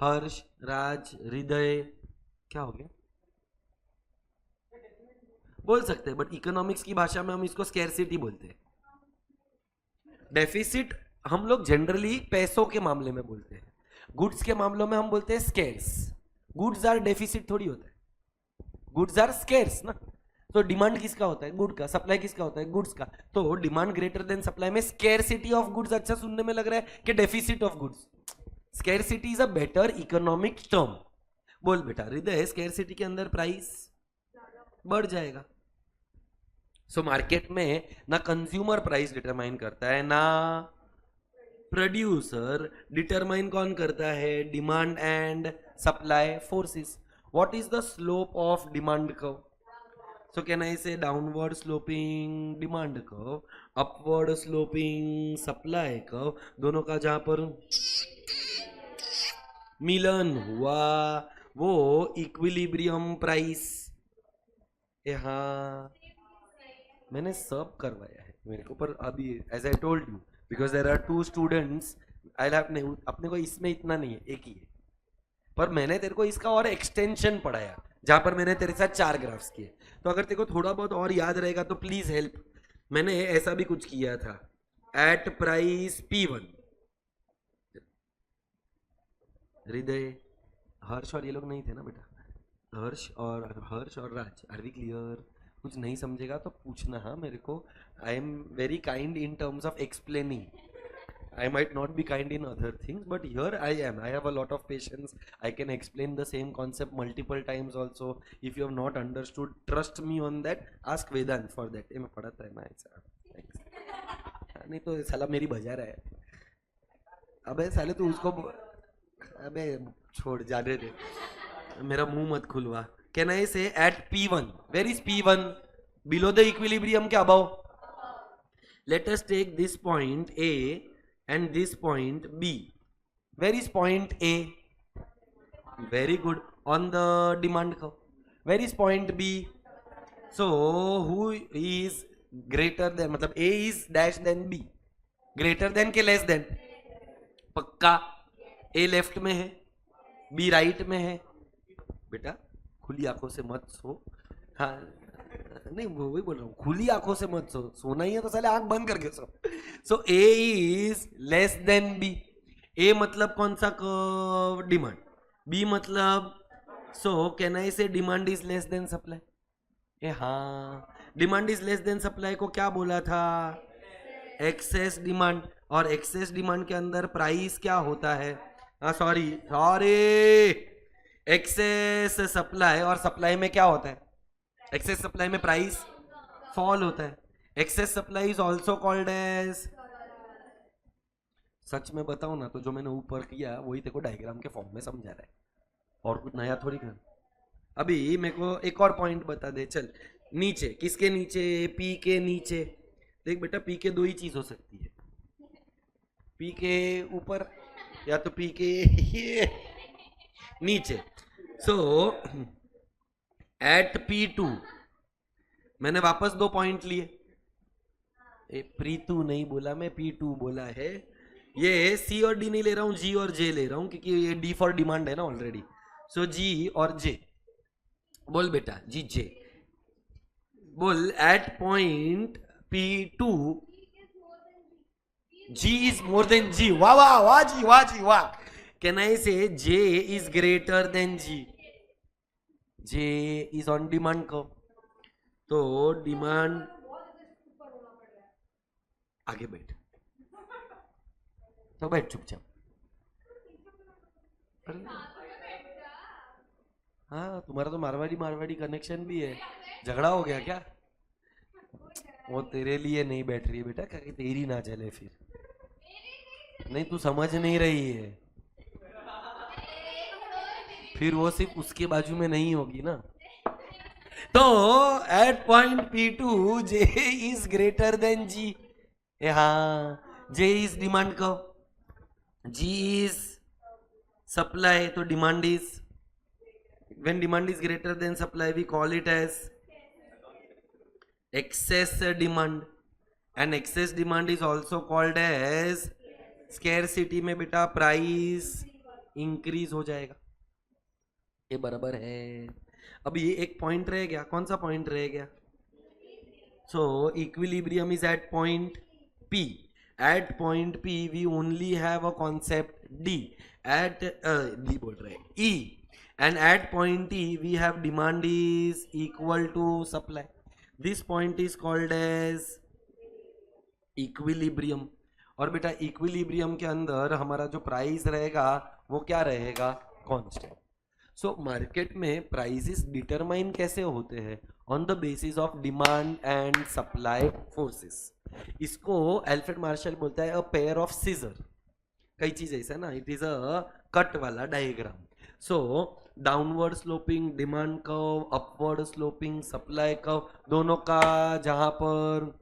Harsh, Raj, Hriday, क्या हो गया? बोल सकते हैं, बट इकोनॉमिक्स की भाषा में हम इसको स्कैरसिटी बोलते हैं. डेफिसिट हम लोग जनरली पैसों के मामले में बोलते हैं. गुड्स के मामलों में हम बोलते हैं स्केर्स. गुड्स आर डेफिसिट थोड़ी होता है. गुड्स आर स्केर्स ना. तो डिमांड किसका होता है? गुड का. सप्लाई किसका होता है? गुड्स का. तो डिमांड ग्रेटर देन सप्लाई में स्केर्सिटी ऑफ गुड्स अच्छा सुनने में लग रहा है कि deficit of goods? Scarcity is a better economic term. बोल बेटा हृदय, स्केर्सिटी के अंदर प्राइस बढ़ जाएगा. सो मार्केट में ना कंज्यूमर प्राइस डिटरमाइन करता है ना प्रोड्यूसर. डिटरमाइन कौन करता है? Demand and supply forces. What is the slope of demand curve? So can I say downward sloping demand curve, upward sloping supply curve. दोनों का जहां पर मिलन हुआ वो इक्विलिब्रियम प्राइस. हाँ, मैंने सब करवाया है मेरे को. पर अभी as I told you because there are 2 students, I have नहीं, अपने को इसमें इतना नहीं है, एक ही है. पर मैंने तेरे को इसका और एक्सटेंशन पढ़ाया जहां पर मैंने तेरे साथ 4 ग्राफ्स किए. तो अगर तेरे को थोड़ा बहुत और याद रहेगा तो प्लीज हेल्प. मैंने ऐसा भी कुछ किया था. एट प्राइस P1, हृदय, हर्ष और ये लोग नहीं थे ना बेटा? हर्ष और राज, आर वी क्लियर? कुछ नहीं समझेगा तो पूछना. हाँ, मेरे को I am very kind in terms of explaining. I might not be kind in other things, but here I am. I have a lot of patience. I can explain the same concept multiple times also. If you have not understood, trust me on that. Ask Vedant for that. मैं पढ़ाता है ना ऐसा. नहीं तो साला मेरी बजा रहा है. अबे साले तू उसको, अबे छोड़, जाने दे, मेरा मुंह मत खुलवा. Can I say at P1? Where is P1? Below the equilibrium के above. Let us take this point A and this point B. Where is point A? Very good. On the demand curve. Where is point B? So who is greater than, मतलब A is dash than B. Greater than के less than? पक्का A left में है, B right में है. बेटा खुली आंखों से मत सो. हाँ नहीं, वही बोल रहा हूँ, खुली आंखों से मत सो. सोना ही है तो साले आंख बंद करके सो. सो A is less then B. A मतलब कौन सा कर्व? डिमांड. B मतलब, सो can I say demand is less than supply. हाँ, demand is less than supply को क्या बोला था? Excess demand. और एक्सेस डिमांड के अंदर प्राइस क्या होता है? Sorry, excess supply. और सप्लाई में क्या होता है? एक्सेस सप्लाई में प्राइस फॉल होता है. Excess supply is also called as, सच में बताऊं ना तो जो मैंने ऊपर किया वही तेरे को डायग्राम के फॉर्म में समझा रहा है, और कुछ नया थोड़ी कर. अभी मेरे को एक और पॉइंट बता दे. चल नीचे, किसके नीचे? पी के नीचे. देख बेटा, पी के 2 ही चीज हो सकती है. पी के ऊपर या तो पी के नीचे. सो एट P2 मैंने वापस 2 पॉइंट लिए. प्रीतु नहीं बोला मैं, P2 बोला है. ये C और D नहीं ले रहा हूं, G और J ले रहा हूं, क्योंकि ये D फॉर डिमांड है ना ऑलरेडी. सो G और J. बोल बेटा G J. बोल at point P2 G is more than G. वाह वाह वाह जी, वाह जी वाह. कैन आई से J is greater than G? J is on demand curve. तो डिमांड, आगे बैठ, तो बैठ चुपचाप. हाँ, तुम्हारा तो मारवाड़ी कनेक्शन भी है. झगड़ा हो गया क्या? वो तेरे लिए नहीं बैठ रही है बेटा, क्या तेरी ना चले फिर. नहीं, तू समझ नहीं रही है, फिर वो सिर्फ उसके बाजू में नहीं होगी ना. तो at point P2 J is greater than G. हाँ, J is demand curve, G is supply तो demand is, when demand is greater than supply we call it as excess demand, and excess demand is also called as scarcity. में बेटा price increase हो जाएगा, ये बराबर है। अब ये एक पॉइंट रह गया, कौन सा पॉइंट रह गया? So equilibrium is at point P. At point P we only have a concept D. At D बोल रहे E, and at point E we have demand is equal to supply. This point is called as equilibrium. और बेटा equilibrium के अंदर हमारा जो price रहेगा वो क्या रहेगा? कांस्टेंट. सो मार्केट में प्राइसेस डिटरमाइन कैसे होते हैं? On the basis of demand and supply forces. इसको अल्फ्रेड मार्शल बोलता है अ पेयर ऑफ सीजर. कई चीज ऐसा ना, इट इज अ कट वाला diagram. So downward sloping demand curve, upward sloping supply curve, दोनों का जहां पर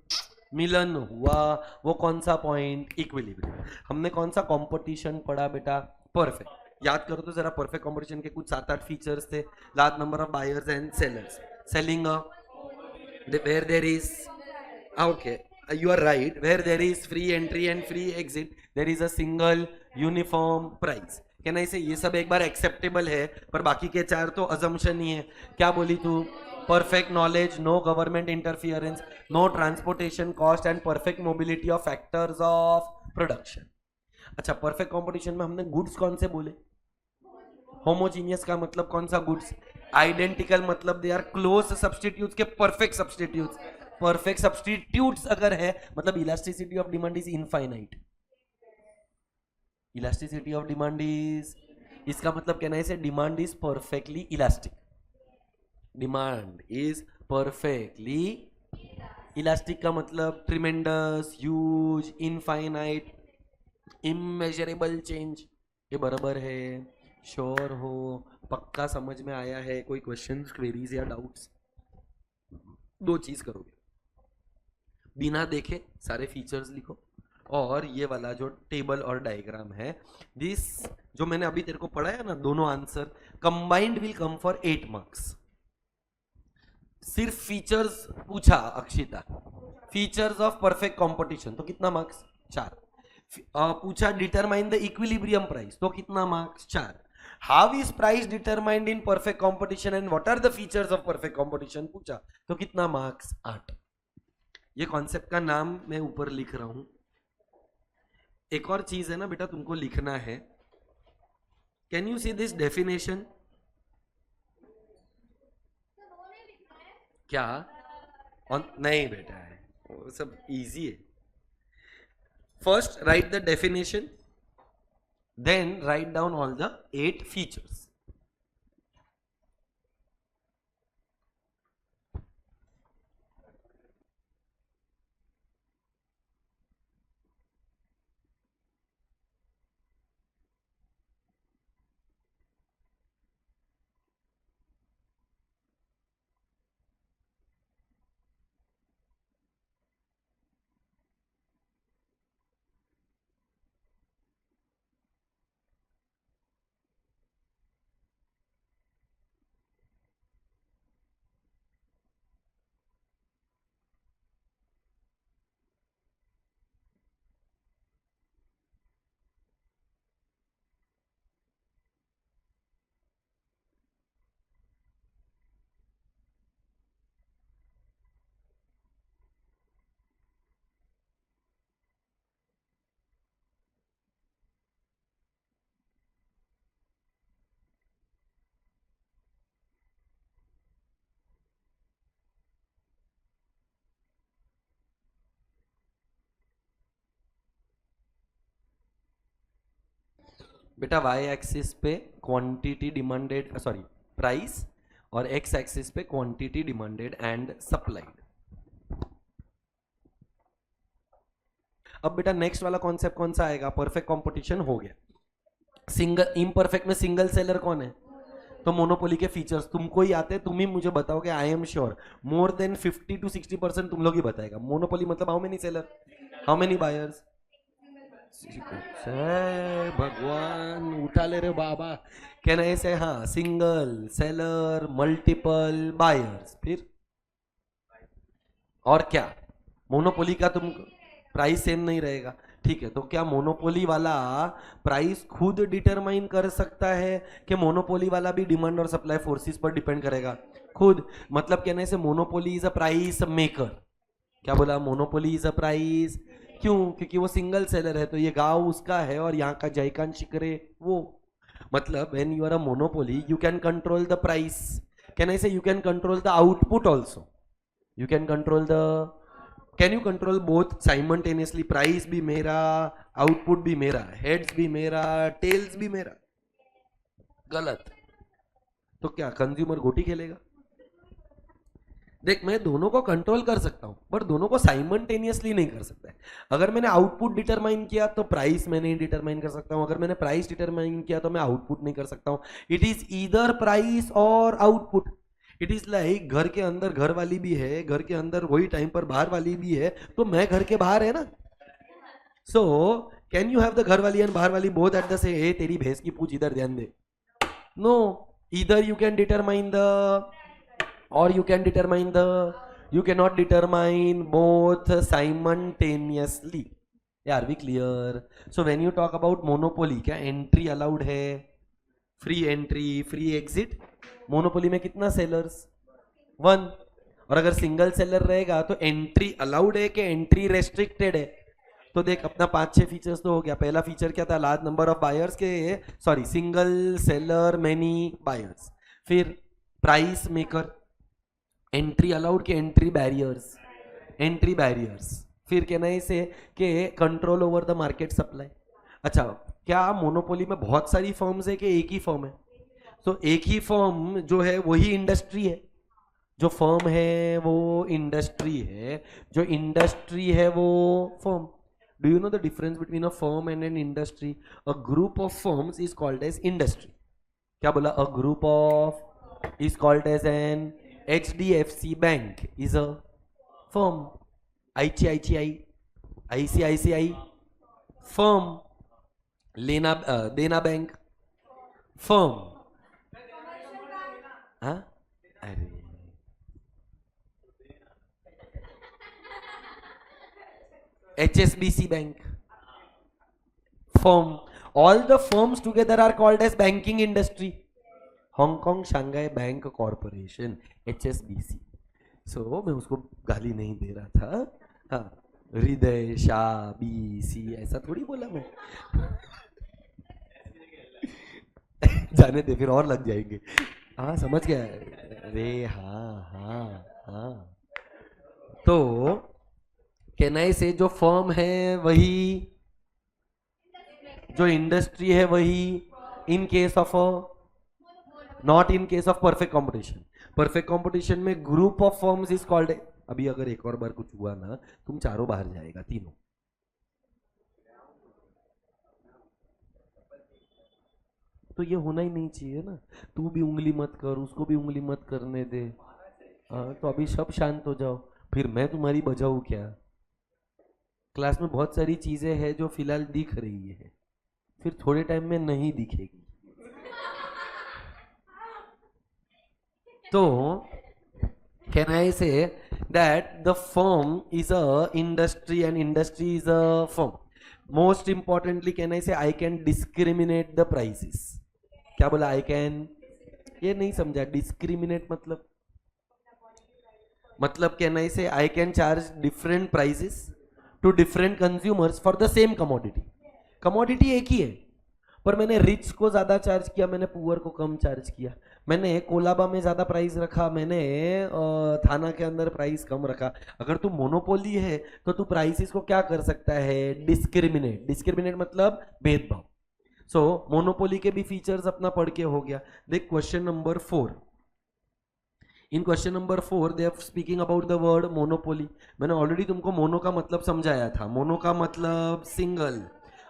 मिलन हुआ वो कौन सा पॉइंट? इक्विलिब्रियम. हमने कौन सा कंपटीशन पढ़ा बेटा? परफेक्ट. याद करो तो जरा, परफेक्ट कंपटीशन के कुछ 7-8 फीचर्स थे. Large number of buyers and sellers, selling where there is, okay you are right, where there is free entry and free exit there is a single uniform price. क्या नहीं से ये सब एक बार acceptable है, पर बाकी के 4 तो अजम्पशन ही है. क्या बोली तू? Perfect knowledge, no government interference, no transportation cost and perfect mobility of factors of production. अच्छा, परफेक्ट कॉम्पिटिशन में हमने गुड्स कौन से बोले? होमोजीनियस का मतलब कौन सा गुड्स? आइडेंटिकल मतलब दे आर क्लोज सब्सटीट्यूट्स के परफेक्ट सब्सटीट्यूट्स. परफेक्ट सब्सटीट्यूट्स अगर है मतलब elasticity of demand is infinite. Elasticity of demand is, इसका मतलब कहना है demand is perfectly elastic. Demand is perfectly elastic का मतलब tremendous, huge, infinite, immeasurable change. ये बराबर है? श्योर हो? पक्का समझ में आया है? कोई क्वेश्चंस, क्वेरीज या डाउट्स? 2 चीज करोगे, बिना देखे सारे फीचर्स लिखो, और ये वाला जो टेबल और डायग्राम है, दिस जो मैंने अभी तेरे को पढ़ाया ना, दोनों answer combined will come for 8 marks. सिर्फ फीचर्स पूछा Akshita, features of perfect competition, तो कितना मार्क्स? 4. पूछा डिटरमाइन द इक्विलिब्रियम प्राइस, तो कितना marks? 4. How is price determined in perfect competition and what are the features of perfect competition, पूछा, तो कितना मार्क्स? 8. ये कॉन्सेप्ट का नाम मैं ऊपर लिख रहा हूं. एक और चीज है ना बेटा, तुमको लिखना है. Can you see this definition? क्या नहीं बेटा है, वो सब इजी है. First write the definition, then write down all the 8 features. बेटा वाई एक्सिस पे क्वांटिटी डिमांडेड, सॉरी प्राइस, और एक्स एक्सिस पे क्वांटिटी डिमांडेड एंड सप्लाइड. अब बेटा नेक्स्ट वाला कॉन्सेप्ट कौन सा आएगा? परफेक्ट कंपटीशन हो गया. सिंगल, इम्परफेक्ट में सिंगल सेलर कौन है? तो मोनोपोली के फीचर्स तुमको ही आते हैं, तुम ही मुझे बताओगे. I am sure more than 50 to 60% तुम लोग ही बताएगा. मोनोपोली मतलब how many seller, how many buyers? भगवान उठा ले रे बाबा. कैन आई से हाँ सिंगल सेलर मल्टीपल बायर्स. फिर और क्या? मोनोपोली का तुम प्राइस सेम नहीं रहेगा. ठीक है, तो क्या मोनोपोली वाला प्राइस खुद डिटरमाइन कर सकता है कि मोनोपोली वाला भी डिमांड और सप्लाई फोर्सेस पर डिपेंड करेगा? खुद. मतलब कहने से monopoly is a price maker. क्या बोला? Monopoly is a price. क्यों? क्योंकि वो सिंगल सेलर है, तो ये गांव उसका है और यहाँ का जयकांत शिकरे वो. मतलब when you are a monopoly you can control the price. Can I say you can control the output also. You can control the. Can you control both simultaneously? Price भी मेरा, आउटपुट भी मेरा, हेड्स भी मेरा, tales भी मेरा. गलत. तो क्या कंज्यूमर गोटी खेलेगा? देख, मैं दोनों को कंट्रोल कर सकता हूं पर दोनों को साइमल्टेनियसली नहीं कर सकता है. अगर मैंने आउटपुट डिटरमाइन किया तो प्राइस मैं नहीं डिटरमाइन कर सकता हूं. अगर मैंने प्राइस डिटरमाइन किया तो मैं आउटपुट नहीं कर सकता हूं. इट इज ईदर प्राइस और आउटपुट. इट इज लाइक घर के अंदर घर वाली भी है, घर के अंदर वही टाइम पर बाहर वाली भी है, तो मैं घर के बाहर है ना. So can you have the घर वाली एंड बाहर वाली बोथ एट द से? ए तेरी भैंस की पूछ इधर ध्यान दे. No. Either you can determine the or you can determine the. You cannot determine both simultaneously. Yeah, are we clear? So when you talk about monopoly, क्या entry allowed है? Free entry, free exit. monopoly में कितना sellers? 1. और अगर single seller रहेगा तो entry allowed है कि एंट्री रेस्ट्रिक्टेड है? तो देख, अपना 5-6 फीचर्स तो हो गया. पहला फीचर क्या था? लार्ज नंबर ऑफ बायर्स के, sorry single seller many buyers. फिर प्राइस मेकर. एंट्री अलाउड के एंट्री बैरियर्स? Entry barriers. फिर कहना है इसे कि control over the market supply. अच्छा, क्या मोनोपोली में बहुत सारी फर्म्स है कि एक ही फर्म है? तो एक ही फर्म जो है वही इंडस्ट्री है. जो फर्म है वो इंडस्ट्री है, जो इंडस्ट्री है वो firm. Do you know the difference between a firm and an industry? A group of firms is called as industry. क्या बोला? A group of is called as an. HDFC Bank is a firm. ICICI firm. Dena bank firm. हाँ? अरे HSBC Bank firm. All the firms together are called as banking industry. Hong Kong Shanghai bank corporation, HSBC. सो मैं उसको गाली नहीं दे रहा था. हाँ, हृदय शाह BC ऐसा थोड़ी बोला मैं. जाने दे, फिर और लग जाएंगे. हाँ समझ गया. अरे हाँ हाँ हाँ. तो कहना से जो फर्म है वही, जो इंडस्ट्री है वही. In case of not in case of perfect competition. Perfect competition में group of firms is called. अभी अगर एक और बार कुछ हुआ ना, तुम चारों बाहर जाएगा, तीनों. तो ये होना ही नहीं चाहिए ना. तू भी उंगली मत कर, उसको भी उंगली मत करने दे. तो अभी सब शांत हो जाओ, फिर मैं तुम्हारी बजाऊं क्या? क्लास में बहुत सारी चीजें हैं जो फिलहाल दिख रही है, फिर थोड़े टाइम में नहीं दिखेगी. तो can I say that the firm is a industry and industry is a firm? Most importantly, can I say I can discriminate the prices? क्या बोला? I can. ये नहीं समझा. discriminate मतलब can I say I can charge different prices to different consumers for the same commodity. commodity एक ही है, पर मैंने रिच को ज्यादा चार्ज किया, मैंने पुअर को कम चार्ज किया. मैंने कोलाबा में ज्यादा प्राइस रखा, मैंने थाना के अंदर प्राइस कम रखा. अगर तू मोनोपोली है तो तू प्राइसेस को क्या कर सकता है? डिस्क्रिमिनेट. डिस्क्रिमिनेट मतलब भेदभाव. सो मोनोपोली के भी फीचर्स अपना पढ़ के हो गया. देख question number 4. In question number 4 they are speaking about the word monopoly. मैंने ऑलरेडी तुमको मोनो का मतलब समझाया था. मोनो का मतलब सिंगल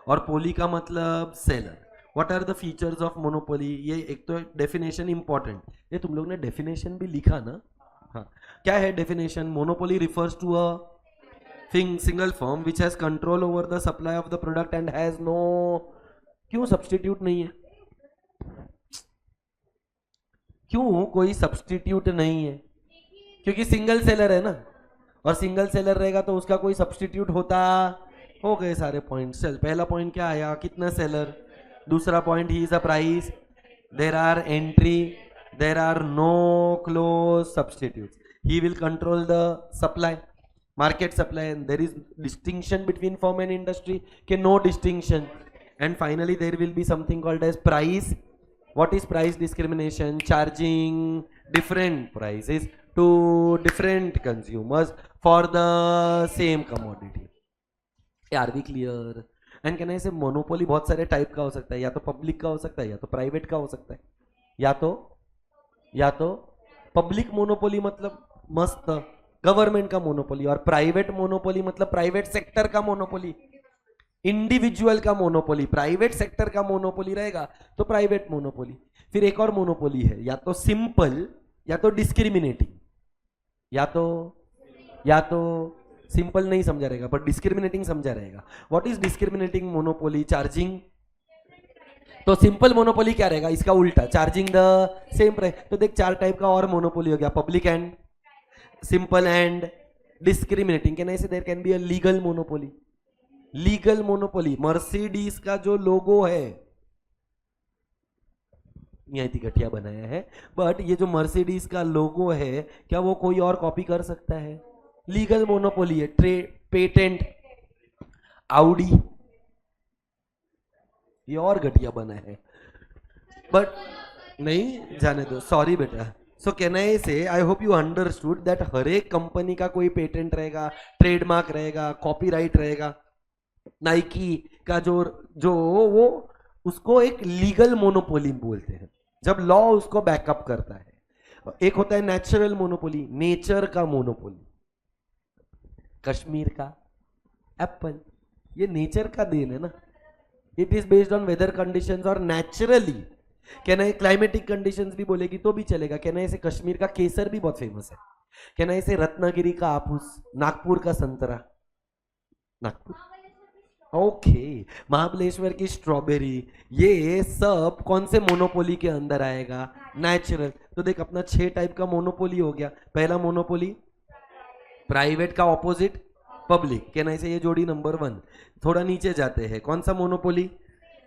और पोली का मतलब seller. What are the features of monopoly? ये एक तो डेफिनेशन इंपॉर्टेंट. ये तुम लोग ने डेफिनेशन भी लिखा ना? हाँ. क्या है definition? Monopoly refers to a single firm which has control over the supply of the product and has no, क्यों सब्सटीट्यूट नहीं है? क्यों कोई सब्सटीट्यूट नहीं है? क्योंकि सिंगल सेलर है ना, और सिंगल सेलर रहेगा तो उसका कोई सब्सटीट्यूट होता। हो गए सारे पॉइंट्स। चल, पहला पॉइंट क्या आया? कितना सेलर। दूसरा point, he is a price, there are entry, there are no close substitute, he will control the supply, market supply, and there is distinction between firm and industry, ke no distinction. And finally there will be something called as price. What is price discrimination? Charging different prices to different consumers for the same commodity. Are we clear? And can I say monopoly बहुत सारे type का हो सकता है, या तो public का हो सकता है, या तो प्राइवेट का हो सकता है, या तो पब्लिक मोनोपोली मतलब मस्त गवर्नमेंट का मोनोपोली, और प्राइवेट मोनोपोली मतलब प्राइवेट सेक्टर का मोनोपोली, इंडिविजुअल का मोनोपोली। प्राइवेट सेक्टर का मोनोपोली रहेगा तो प्राइवेट मोनोपोली। फिर एक और मोनोपोली है, या तो सिंपल या तो डिस्क्रिमिनेटिंग। या तो सिंपल नहीं समझा रहेगा पर डिस्क्रिमिनेटिंग समझा रहेगा। What is discriminating monopoly? Charging. तो सिंपल मोनोपोली क्या रहेगा? इसका उल्टा, चार्जिंग द सेम प्राइस। तो देख, चार टाइप का और मोनोपोली हो गया, public and simple and discriminating. Can I say there can be a legal monopoly. Legal monopoly, Mercedes का जो लोगो है, यही घटिया बनाया है, बट ये जो मर्सिडीज का लोगो है, क्या वो कोई और कॉपी कर सकता है? लीगल मोनोपोली है। पेटेंट, आउडी, ये और घटिया बना है, बट नहीं जाने दो, सॉरी बेटा। सो can I say, I hope you understood that हर एक कंपनी का कोई पेटेंट रहेगा, ट्रेडमार्क रहेगा, कॉपीराइट रहेगा। नाइकी का जो वो उसको एक लीगल मोनोपोली बोलते हैं, जब लॉ उसको बैकअप करता है। एक होता है नेचुरल मोनोपोली, नेचर का मोनोपोली। कश्मीर का एप्पल, ये नेचर का देन है ना, it is based on whether conditions और नेचुरली। कहना है क्लाइमेटिक कंडीशंस भी बोलेगी तो भी चलेगा। कहना है इसे कश्मीर का केसर भी बहुत फेमस है। कहना है इसे रत्नागिरी का आपूस, नागपुर का संतरा, नागपुर, ओके, महाबलेश्वर की स्ट्रॉबेरी, ये सब कौन से मोनोपोली के अंदर आएगा? नेचुरल। तो देख, अपना 6 टाइप का मोनोपोली हो गया। पहला मोनोपोली प्राइवेट का ऑपोजिट पब्लिक, कहना इसे ये जोड़ी नंबर 1। थोड़ा नीचे जाते हैं, कौन सा मोनोपोली?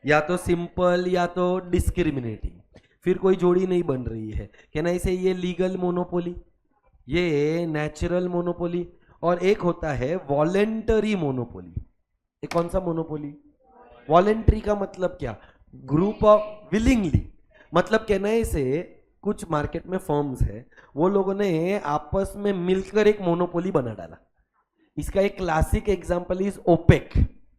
या तो सिंपल या तो डिस्क्रिमिनेटिंग। फिर कोई जोड़ी नहीं बन रही है, कहना इसे ये लीगल मोनोपोली, ये नेचुरल मोनोपोली, और एक होता है वॉलेंटरी मोनोपोली। ये कौन सा मोनोपोली? वॉलेंटरी का मतलब क्या? ग्रुप ऑफ विलिंगली, मतलब कहना है इसे कुछ मार्केट में फर्म्स है, वो लोगों ने आपस में मिलकर एक मोनोपोली बना डाला। इसका एक classic example is OPEC,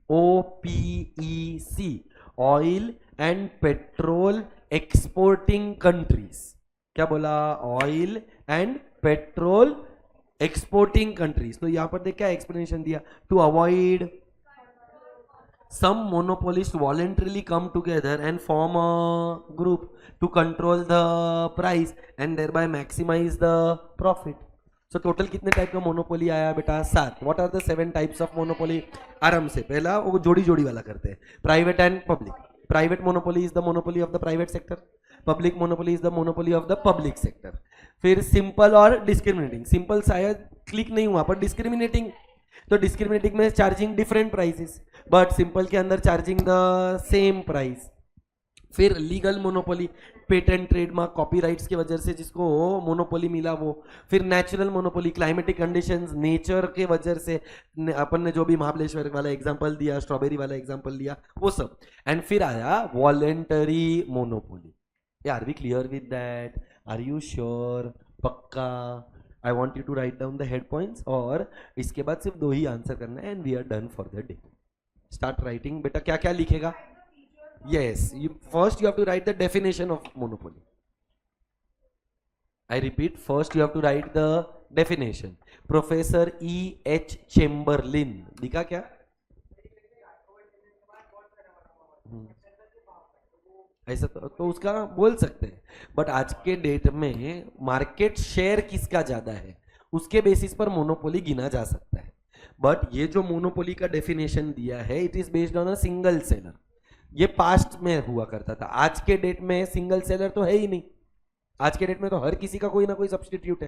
OPEC, oil and petrol exporting countries. क्या बोला? Oil and petrol exporting countries. तो यहां पर देख क्या एक्सप्लेनेशन दिया? To avoid some monopolists voluntarily come together and form a group to control the price and thereby maximize the profit. So total कितने type का मोनोपोली आया बेटा? 7। What are the 7 types of monopoly? आराम से पहला वो जोड़ी जोड़ी वाला करते हैं, private and public. Private monopoly is the monopoly of the private sector, public monopoly is the monopoly of the public sector. फिर सिंपल और डिस्क्रिमिनेटिंग। सिंपल शायद क्लिक नहीं हुआ, पर डिस्क्रिमिनेटिंग, तो डिस्क्रिमिनेटिंग में charging different prices, but simple के अंदर चार्जिंग द सेम प्राइस। फिर legal monopoly, patent, trademark, copyrights की वजह से जिसको मोनोपोली मिला वो। फिर natural monopoly, climatic conditions, nature के वजह से, अपन ने जो भी महाबलेश्वर वाला एग्जांपल दिया, स्ट्रॉबेरी वाला एग्जांपल दिया, वो सब। एंड फिर आया voluntary monopoly. Are we clear with that? Are you sure? पक्का? I want you to write down the head points, और इसके बाद सिर्फ 2 ही आंसर करना है and we are done for the day. Start writing. बेटा क्या क्या लिखेगा? Yes, first you have to write the definition of monopoly. I repeat, first you have to write the definition. Professor E.H. Chamberlain दिखा क्या? ऐसा तो उसका बोल सकते हैं, बट आज के डेट में मार्केट शेयर किसका ज्यादा है उसके बेसिस पर मोनोपोली गिना जा सकता है। बट ये जो मोनोपोली का डेफिनेशन दिया है it is based on a single seller. ये पास्ट में हुआ करता था, आज के डेट में सिंगल सेलर तो है ही नहीं। आज के डेट में तो हर किसी का कोई ना कोई सब्सटीट्यूट है।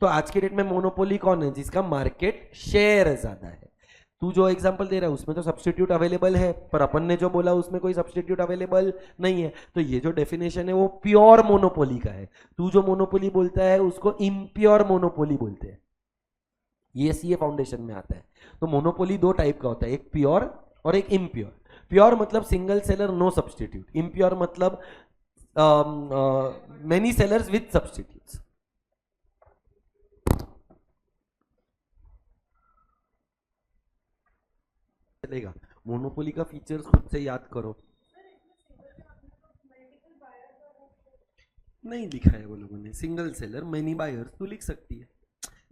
तो आज के डेट में मोनोपोली कौन है? जिसका मार्केट शेयर ज्यादा है। तू जो एग्जांपल दे रहा है उसमें तो सब्सटीट्यूट अवेलेबल है, पर अपन ने जो बोला उसमें कोई सब्सटीट्यूट अवेलेबल नहीं है। तो ये जो डेफिनेशन है वो प्योर मोनोपोली का है। तू जो मोनोपोली बोलता है उसको इम्प्योर मोनोपोली बोलते हैं। ये सीए फाउंडेशन में आता है। तो मोनोपोली दो टाइप का होता है, एक प्योर और एक इम्प्योर। प्योर मतलब single seller no substitute, impure मतलब मेनी सेलर्स विथ सब्सटीट्यूट्स। चलेगा? मोनोपोली का फीचर्स खुद से याद करो। नहीं लिखा है वो लोगों ने, सिंगल सेलर मेनी बायर्स तो लिख सकती है।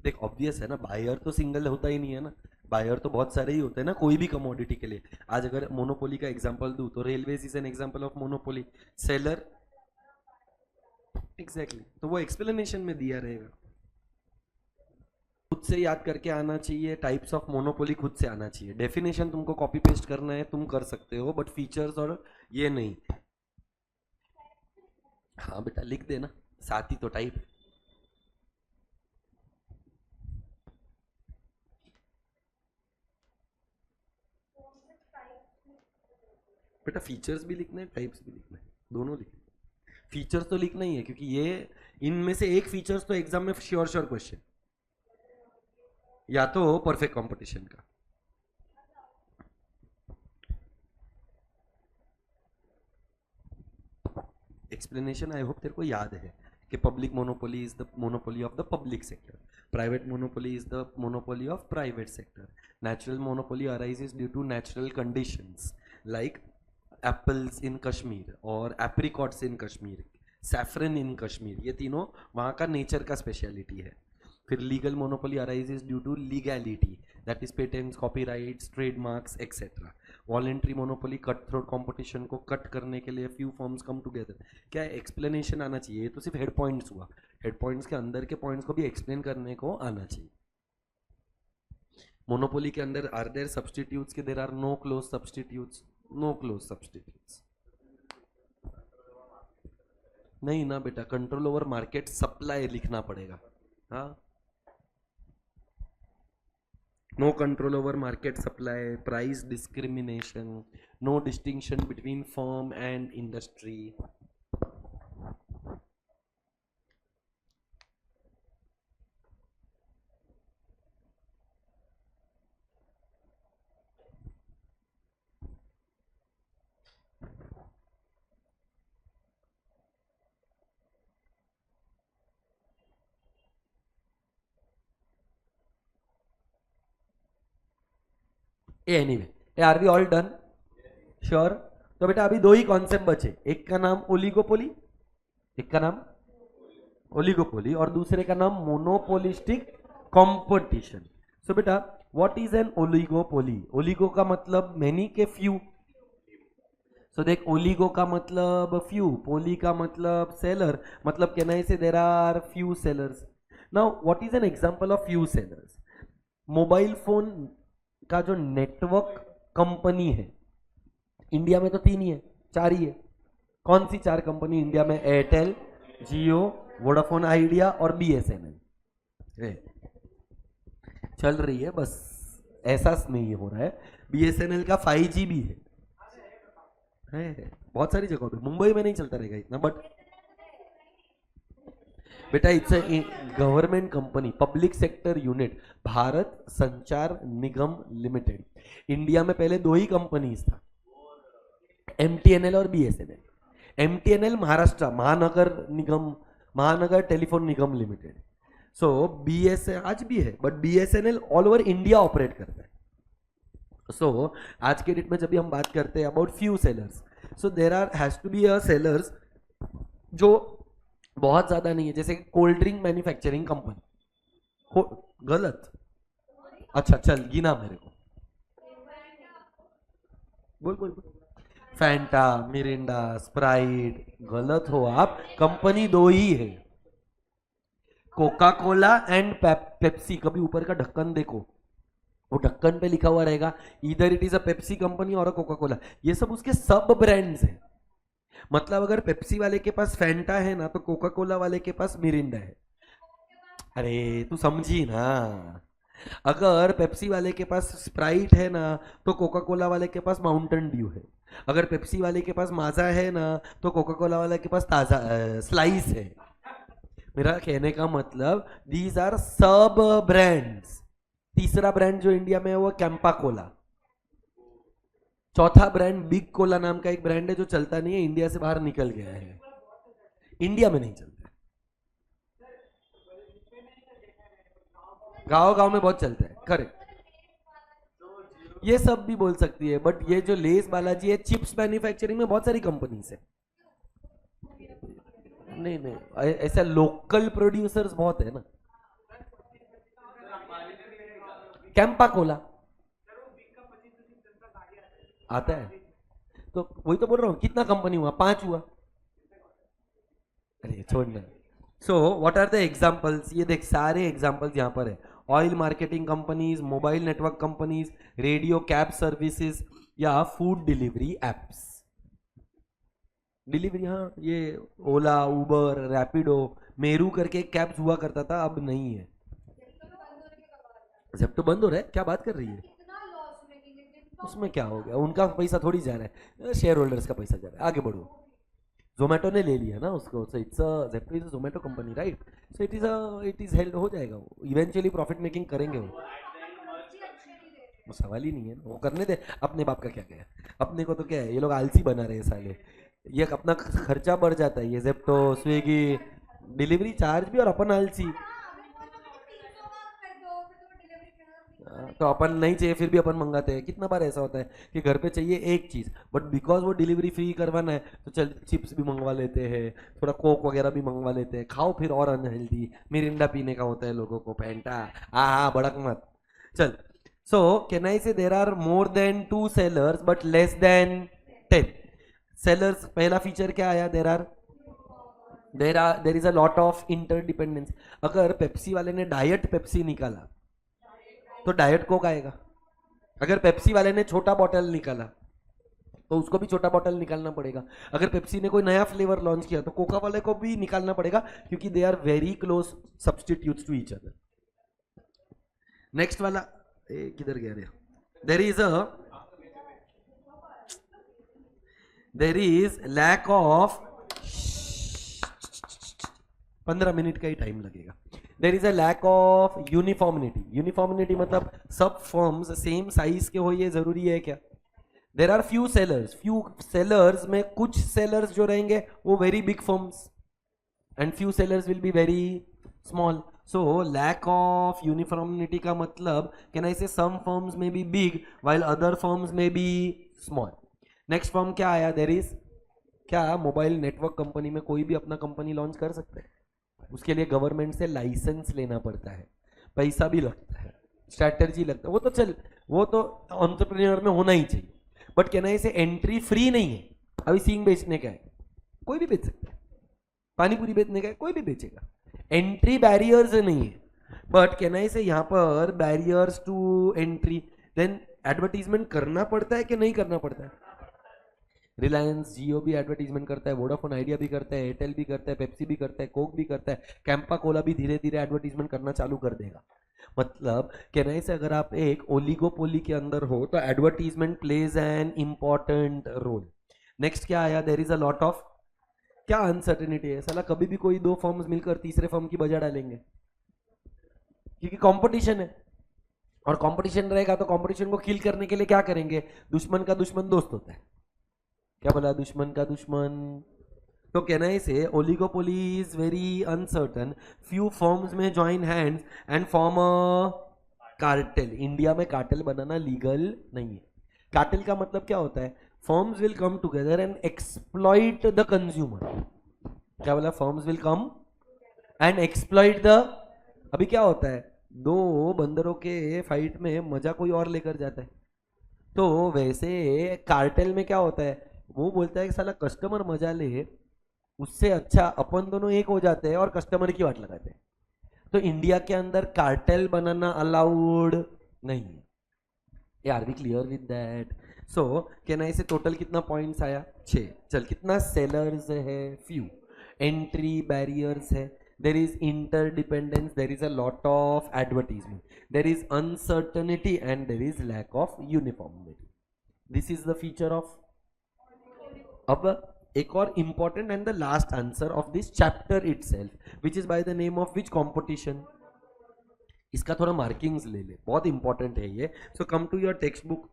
देख ऑब्वियस है ना, बायर तो सिंगल होता ही नहीं है ना, बायर तो बहुत सारे ही होते हैं ना कोई भी कमोडिटी के लिए। आज अगर मोनोपोली का एग्जांपल दूं तो railways is an example of monopoly. Seller exactly, तो वो एक्सप्लेनेशन में दिया रहेगा। खुद से याद करके आना चाहिए, टाइप्स ऑफ मोनोपोली खुद से आना चाहिए। डेफिनेशन तुमको कॉपी पेस्ट करना है तुम कर सकते हो, बट फीचर्स और ये नहीं। हाँ बेटा लिख देना, साथ ही तो टाइप। बेटा फीचर्स भी लिखना है टाइप्स भी लिखना है, दोनों लिखना है। फीचर्स तो लिखना ही है क्योंकि ये इनमें से एक फीचर्स तो एग्जाम में श्योर श्योर क्वेश्चन, या तो परफेक्ट कंपटीशन का। एक्सप्लेनेशन आई होप तेरे को याद है कि public monopoly is the monopoly of the public sector, private monopoly is the monopoly of private sector, natural monopoly arises due to natural conditions like apples in Kashmir और apricots in Kashmir, saffron in Kashmir, ये तीनों वहाँ का nature का speciality है। फिर legal monopoly arises due to legality, that is patents, copyrights, trademarks etcetera. Voluntary monopoly cut throat competition को cut करने के लिए फ्यू फॉर्म्स कम टुगेदर। क्या एक्सप्लेनेशन आना चाहिए, ये तो सिर्फ हेड पॉइंट्स हुआ, हेड पॉइंट्स के अंदर के पॉइंट्स को भी एक्सप्लेन करने को आना चाहिए। मोनोपोली के अंदर आर देयर सब्सटीट्यूट्स के there are no close substitutes, no close substitutes. नहीं ना बेटा, कंट्रोल ओवर मार्केट सप्लाई लिखना पड़ेगा। हाँ, no control over market supply, price discrimination, no distinction between firm and industry. Anyway, are we all done? Sure? तो बेटा अभी दो ही कॉन्सेप्ट बचे, एक का नाम ओलिगोपोली, एक का नाम ओलिगोपोली और दूसरे का नाम मोनोपोलिस्टिक कंपटीशन। सो बेटा what is an oligopoly? Oligo का मतलब मेनी के फ्यू। सो देख, ओलिगो का मतलब फ्यू, पोली का मतलब सेलर, मतलब कहना से there are few sellers. Now what is an example of few sellers? Mobile phone का जो नेटवर्क कंपनी है, इंडिया में तो तीन ही है, चार ही है। कौन सी चार कंपनी इंडिया में? एयरटेल, जियो, वोडाफोन आइडिया और बीएसएनएल चल रही है, बस एहसास नहीं हो रहा है। बीएसएनएल का 5G भी है बहुत सारी जगहों पे, मुंबई में नहीं चलता रहेगा इतना, बट बेटा it's a government company, public sector unit, Bharat संचार निगम लिमिटेड। इंडिया में पहले दो ही कंपनीज था, एमटीएनएल और बीएसएनएल। एमटीएनएल महाराष्ट्र महानगर निगम, महानगर टेलीफोन निगम लिमिटेड। सो बीएसएनएल आज भी है, but BSNL all over India operate करता है। सो आज के डेट में जब भी हम बात करते हैं about few sellers, so there are has to be a sellers जो बहुत ज्यादा नहीं है, जैसे कोल्ड ड्रिंक मैन्युफैक्चरिंग कंपनी। गलत? अच्छा चल गिना मेरे को, बोल बोल बोल। फैंटा, मिरिंडा, स्प्राइट, गलत हो आप, कंपनी दो ही है, कोका कोला एंड पेप्सी। कभी ऊपर का ढक्कन देखो, वो ढक्कन पे लिखा हुआ रहेगा इधर it is a Pepsi company और अ कोका कोला, ये सब उसके सब ब्रांड्स हैं। मतलब अगर पेप्सी वाले के पास फैंटा है ना तो कोका कोला वाले के पास मिरिंडा है। अरे तू समझी ना, अगर पेप्सी वाले के पास स्प्राइट है ना तो कोका कोला वाले के पास माउंटेन ड्यू है। अगर पेप्सी वाले के पास माजा है ना तो कोका कोला वाले के पास ताजा स्लाइस है। मेरा कहने का मतलब दीज आर सब ब्रांड्स। तीसरा ब्रांड जो इंडिया में है वो कैंपा कोला। चौथा ब्रांड बिग कोला नाम का एक ब्रांड है जो चलता नहीं है, इंडिया से बाहर निकल गया है, इंडिया में नहीं चलता। गांव गांव में बहुत चलता है, करेक्ट। ये सब भी बोल सकती है, बट ये जो लेस बालाजी है, चिप्स मैन्युफैक्चरिंग में बहुत सारी कंपनीज है। नहीं नहीं, ऐसा लोकल प्रोड्यूसर्स बहुत है ना। कैंपा कोला आता है, तो वही तो बोल रहा हूं, कितना कंपनी हुआ? 5 हुआ। अरे छोड़ना। So what are the examples? ये देख सारे एग्जांपल्स यहाँ पर है। Oil marketing companies, mobile network companies, radio cab services या फूड डिलीवरी एप्स। डिलीवरी, हाँ, ये ओला, उबर, रैपिडो, मेरू करके एक कैब्स हुआ करता था, अब नहीं है। जेप्टो बंद हो रहा है? क्या बात कर रही है? उसमें क्या हो गया? उनका पैसा थोड़ी जा रहा है, शेयर होल्डर्स का पैसा जा रहा है। आगे बढ़ो। जोमेटो ने ले लिया ना उसको, so it's Zepto is a Zomato company, right? So it is held, हो जाएगा वो इवेंचुअली, प्रॉफिट मेकिंग करेंगे वो सवाल ही नहीं है, वो करने दे। अपने बाप का क्या गया, अपने को तो क्या है, ये लोग आलसी बना रहे हैं साले। ये अपना खर्चा बढ़ जाता है, ये जेप्टो, स्विगी, डिलीवरी चार्ज भी, और अपन आलसी। तो अपन नहीं चाहिए फिर भी अपन मंगाते हैं। कितना बार ऐसा होता है कि घर पे चाहिए एक चीज, बट बिकॉज वो डिलीवरी फ्री करवाना है तो चल चिप्स भी मंगवा लेते हैं, थोड़ा कोक वगैरह भी मंगवा लेते हैं। खाओ फिर और अनहेल्दी, मिरिंडा पीने का होता है लोगों को, पेंटा, हाँ बड़क मत चल। सो can I say there are more than 2 sellers but less than 10 sellers. पहला फीचर क्या आया? There is a lot of interdependence. अगर पेप्सी वाले ने डाइट पेप्सी निकाला तो डाइट कोक आएगा। अगर पेप्सी वाले ने छोटा बॉटल निकाला तो उसको भी छोटा बॉटल निकालना पड़ेगा। अगर पेप्सी ने कोई नया फ्लेवर लॉन्च किया तो कोका वाले को भी निकालना पड़ेगा, क्योंकि they are very close substitutes to each other. Next वाला किधर गया रे? There is lack of 15 minute का ही टाइम लगेगा। There is a lack of uniformity. Uniformity मतलब सब फर्म्स सेम साइज के हो, ये जरूरी है क्या? देर आर फ्यू सेलर्स में कुछ सेलर्स जो रहेंगे वो very big firms, and few sellers will be very small. So lack of uniformity का मतलब can I say some firms में be big while other firms में बी स्मॉल। नेक्स्ट फर्म क्या आया? देर इज, क्या मोबाइल नेटवर्क कंपनी में कोई भी अपना कंपनी लॉन्च कर सकते हैं? उसके लिए गवर्नमेंट से लाइसेंस लेना पड़ता है, पैसा भी लगता है, स्ट्रैटेजी लगता है। वो तो चल, वो तो एंटरप्रेन्योर में होना ही चाहिए, बट कहना है इसे एंट्री फ्री नहीं है। अभी सींग बेचने का है, कोई भी बेच सकता है। पानी पूरी बेचने का है, कोई भी बेचेगा। एंट्री बैरियर्स नहीं है, बट कहना है इसे यहाँ पर barriers to entry. Then advertisement करना पड़ता है कि नहीं करना पड़ता है? रिलायंस जियो भी एडवर्टीजमेंट करता है, वोडाफोन आइडिया भी करता है, एयरटेल भी करता है, पेप्सी भी करता है, कोक भी करता है, कैंपा कोला भी धीरे धीरे एडवर्टीजमेंट करना चालू कर देगा। मतलब कहना से अगर आप एक ओलिगोपोली के अंदर हो तो advertisement plays an important role. Next क्या आया? There is a lot of, क्या अनसर्टेनिटी है साला। कभी भी कोई 2 फर्म्स मिलकर तीसरे फर्म की बजा डालेंगे, क्योंकि कंपटीशन है, और कंपटीशन रहेगा तो कंपटीशन को किल करने के लिए क्या करेंगे? दुश्मन का दुश्मन दोस्त होता है। क्या बोला? दुश्मन का दुश्मन। तो कहना है say oligopoly is very uncertain, few firms में join hands and form a cartel. India में कार्टेल बनाना लीगल नहीं है। कार्टेल का मतलब क्या होता है? Firms will come together and exploit the consumer. क्या बोला? Firms will come and exploit the. अभी क्या होता है, 2 बंदरों के फाइट में मजा कोई और लेकर जाता है, तो वैसे कार्टेल में क्या होता है, वो बोलता है कि साला कस्टमर मजा ले, उससे अच्छा अपन दोनों एक हो जाते हैं और कस्टमर की वाट लगाते हैं। तो इंडिया के अंदर कार्टेल बनाना अलाउड नहीं है। Are we clear with that? So can I say total कितना पॉइंट्स आया? 6। चल कितना सेलर्स है? फ्यू। एंट्री बैरियर्स है, there is interdependence, there is a lot of advertisement, there is uncertainty and there is lack of uniformity. This is the feature of. अब एक और important and the last answer of this chapter itself, which is by the name of which competition? इसका थोड़ा markings ले ले, बहुत important है ये. So come to your textbook.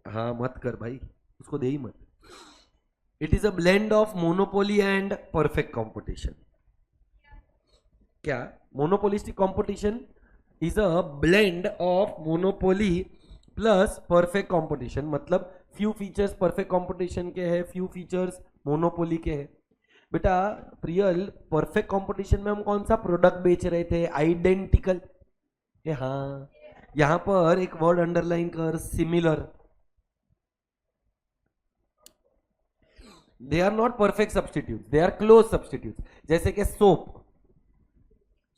हाँ मत कर भाई, उसको दे ही मत. It is a blend of monopoly and perfect competition. क्या? Monopolistic competition is a blend of monopoly plus perfect competition. मतलब few features perfect competition के हैं, few features monopoly के हैं. बेटा प्रियल, perfect competition में हम कौन सा प्रोडक्ट बेच रहे थे? आइडेंटिकल. हाँ, यहाँ पर एक वर्ड अंडरलाइन कर, similar. They are not perfect substitutes, they are close substitutes. जैसे कि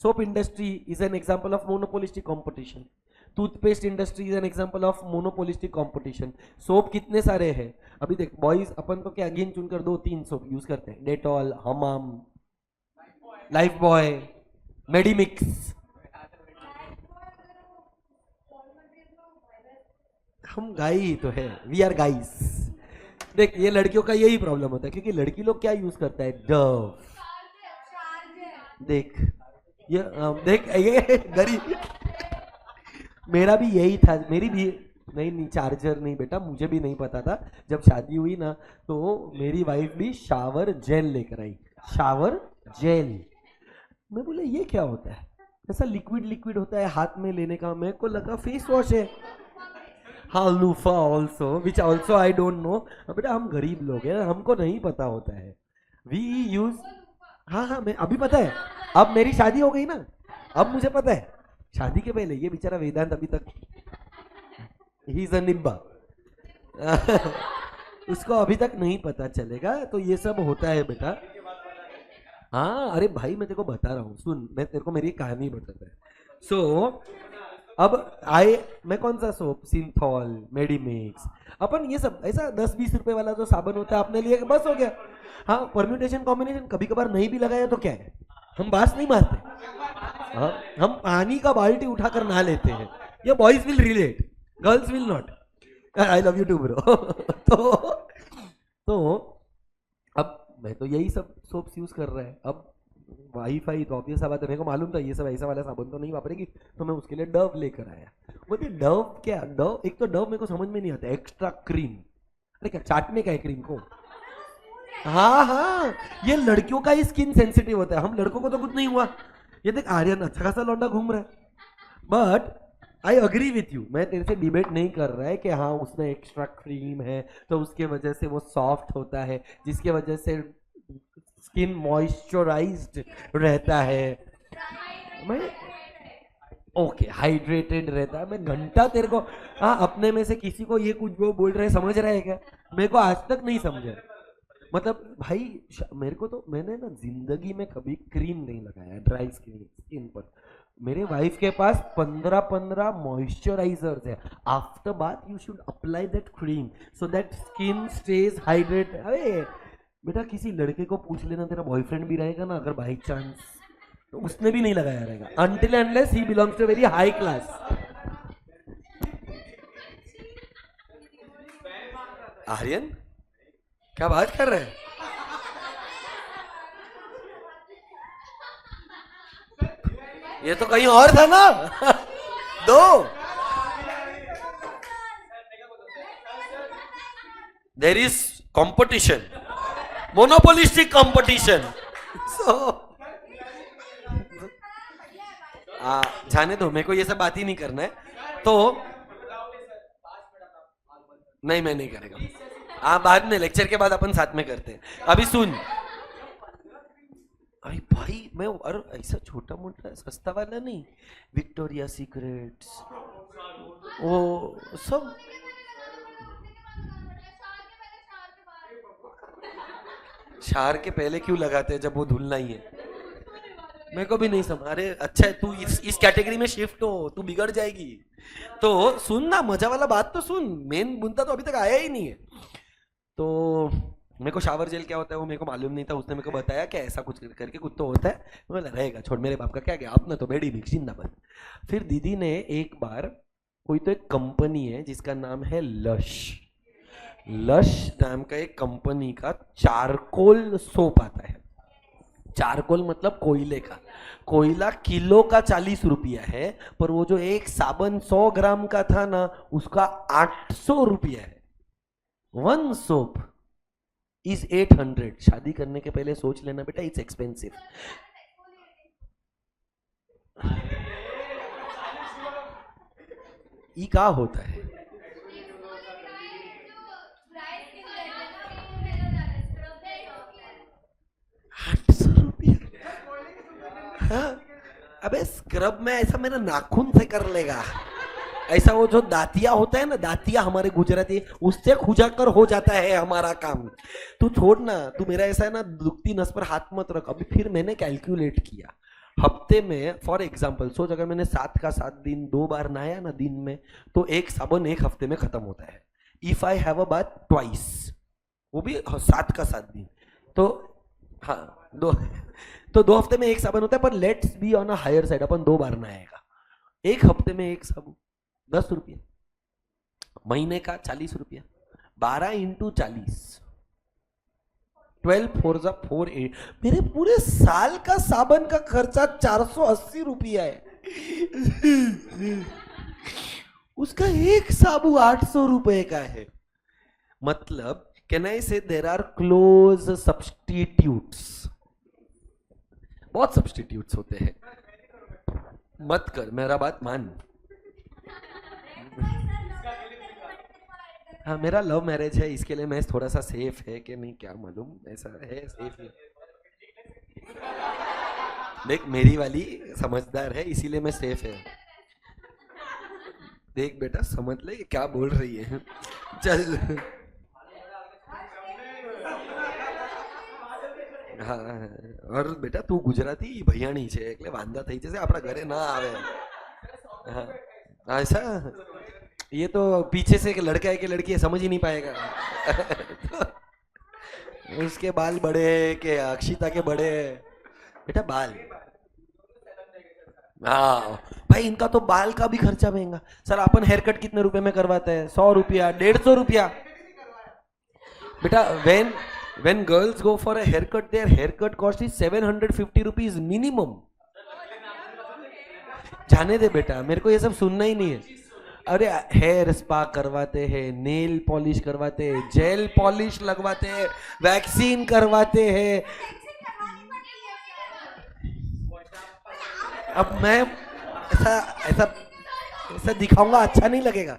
soap industry is an example of monopolistic competition. Toothpaste industry is an example of monopolistic competition. soap कितने सारे हैं? अभी देख बॉयज, अपन तो क्या गिन चुन कर 2-3 सोप यूज करते हैं. डेटॉल, हमाम, लाइफ बॉय, मेडिमिक्स. हम गाई ही तो है, वी आर गाइस. देख ये लड़कियों का यही प्रॉब्लम होता है, क्योंकि लड़की लोग क्या यूज करता है? डव. देख ये देख ये गरीब. मेरा भी यही था, मेरी भी. नहीं चार्जर नहीं बेटा, मुझे भी नहीं पता था. जब शादी हुई ना तो मेरी वाइफ भी शावर जेल लेकर आई. Shower gel. मैं बोले ये क्या होता है? ऐसा लिक्विड होता है हाथ में लेने का. मेरे को लगा फेस वॉश है. हाँ, loofah also, which also I don't know. बेटा हम गरीब लोग हैं, हमको नहीं पता होता है. We use. हाँ मैं अभी पता है, अब मेरी शादी हो गई ना, अब मुझे पता है. शादी के पहले ये बेचारा वेदांत अभी तक ही इज अ निब्बा. उसको अभी तक नहीं पता चलेगा. तो ये सब होता है बेटा. हाँ अरे भाई मैं तेरे को बता रहा हूँ, सुन, मैं तेरे को मेरी कहानी बताता है. सो अब मैं कौन सा सोप? सिंथॉल, मेडिमिक्स. अपन ये सब ऐसा 10-20 रुपए वाला जो साबन होता है आपने लिए, बस हो गया. हाँ, परम्यूटेशन कॉम्बिनेशन कभी कभार नहीं भी लगाया तो क्या है, हम बास नहीं मारते. हाँ, हम पानी का बाल्टी उठाकर नहा लेते हैं. ये boys will relate, girls will not. I love you too bro. तो अब मैं तो यही सब सोप्स यूज कर रहा है. अब वाईफाई तो ऑब्वियस बात है, मेरे को मालूम था ये सब ऐसा वाला साबुन तो नहीं वापरेगी, तो मैं उसके लिए डव लेकर आया. बोलते डव क्या? डव, एक तो डव मेरे को समझ में नहीं आता. Extra cream. अरे क्या चाटने का है क्रीम को? हाँ ये लड़कियों का ही स्किन सेंसिटिव होता है, हम लड़कों को तो कुछ नहीं हुआ. ये देख आर्यन अच्छा खासा लौंडा घूम रहा है. But I agree with you, मैं तेरे से डिबेट नहीं कर रहा है कि हाँ उसमें एक्स्ट्रा क्रीम है तो उसके वजह से वो सॉफ्ट होता है, जिसके वजह से स्किन मॉइस्चराइज्ड रहता है. मैं ओके हाइड्रेटेड रहता है. मैं घंटा तेरे को हाँ अपने में से किसी को ये कुछ वो बोल रहे समझ रहा है क्या? मेरे को आज तक नहीं समझा. मतलब भाई मेरे को तो, मैंने ना जिंदगी में कभी क्रीम नहीं लगाया ड्राई स्किन पर. मेरे वाइफ के पास 15 मॉइस्चराइजर्स है. After bath you should apply that cream so that skin stage hydrated. अरे बेटा किसी लड़के को पूछ लेना, तेरा बॉयफ्रेंड भी रहेगा ना अगर बाई चांस, तो उसने भी नहीं लगाया रहेगा. Until unless he belongs to very high class. Aryan क्या बात कर रहे हैं? ये तो कहीं और था ना. दो. There is competition, monopolistic competition. So जाने दो, मेरे को ये सब बात ही नहीं करना है. तो नहीं मैं नहीं करेगा. हाँ बाद में लेक्चर के बाद अपन साथ में करते हैं. अभी सुन. अरे भाई मैं अरे ऐसा छोटा मोटा सस्ता वाला नहीं, विक्टोरिया सीक्रेट्स वो सब. शार के पहले क्यों लगाते हैं जब वो धुलना ही है? मेरे को भी नहीं समझ। अरे अच्छा है, तू इस कैटेगरी में शिफ्ट हो, तू बिगड़ जाएगी। तो सुन ना, मजा वाला बात तो सुन, मेन मुद्दा तो अभी तक आया ही नहीं है। तो मेरे को शावर जेल क्या होता है वो मेरे को मालूम नहीं था, उसने मेरे को बताया कि ऐसा कुछ करके कुछ तो होता है। मैं बोला रहेगा, छोड़ मेरे बाप का क्या गया, अपना तो बेड़ी मिक्स जिंदाबाद। फिर दीदी ने एक बार, कोई तो एक कंपनी है जिसका नाम है लश, लश नाम का एक कंपनी का चारकोल सोप आता है। चारकोल मतलब कोयले का, कोयला किलो का 40 रुपया है, पर वो जो एक साबन 100 ग्राम का था ना, उसका 800 रुपया है। One soap is 800। शादी करने के पहले सोच लेना बेटा, इट्स एक्सपेंसिव। ये क्या होता है? 800 रुपया? हाँ? अबे स्क्रब में ऐसा मेरा नाखून से कर लेगा, ऐसा वो जो दातिया होता है ना, दातिया हमारे गुजराती, उससे खुजा कर हो जाता है हमारा काम। तू छोड़ ना, तू मेरा ऐसा है ना, दुखती नस पर हाथ मत रख। अभी फिर मैंने कैलकुलेट किया, हफ्ते में फॉर एग्जाम्पल सोच, अगर मैंने 7 का 7 दिन 2 बार नहाया ना दिन में, तो एक साबुन एक हफ्ते में खत्म होता है। If I have a bath twice, वो भी 7 का 7 दिन, तो हाँ तो 2 हफ्ते में एक साबुन होता है। पर let's be on a higher side, अपन 2 बार नहाएगा, एक हफ्ते में एक साबुन 10 रुपये, महीने का 40 रुपया, 12 इंटू 40, 12 4 जा 4 8, मेरे पूरे साल का साबन का खर्चा 480 रुपया है। उसका एक साबु 800 रुपए का है। मतलब can I say there are close substitutes, बहुत सब्सटीट्यूट्स होते हैं। मत कर, मेरा बात मान। हाँ, मेरा लव मैरिज है, इसके लिए मैं थोड़ा सा सेफ है कि नहीं क्या मालूम, ऐसा है सेफ है। देख मेरी वाली समझदार है, इसीलिए मैं सेफ है। देख बेटा समझ ले क्या बोल रही है। चल हाँ, और बेटा तू गुजराती भैयाणी છે એટલે વાંધા થઈ જશે, આપણા ઘરે ના આવે। हाँ, ऐसा ये तो पीछे से कि लड़का है कि लड़की है समझ ही नहीं पाएगा। उसके बाल बड़े है कि अक्षिता के बड़े है, बेटा बाल। हाँ भाई, इनका तो बाल का भी खर्चा महंगा। सर अपन हेयर कट कितने रुपए में करवाते हैं? 100 रुपया, 150 रुपया। बेटा when girls go for a haircut, their haircut cost is 750 rupees minimum। जाने दे बेटा, मेरे को ये सब सुनना ही नहीं है। अरे हेयर स्पा करवाते हैं, नेल पॉलिश करवाते हैं, जेल पॉलिश लगवाते हैं, वैक्सीन करवाते हैं। अब मैं ऐसा ऐसा ऐसा दिखाऊंगा, अच्छा नहीं लगेगा।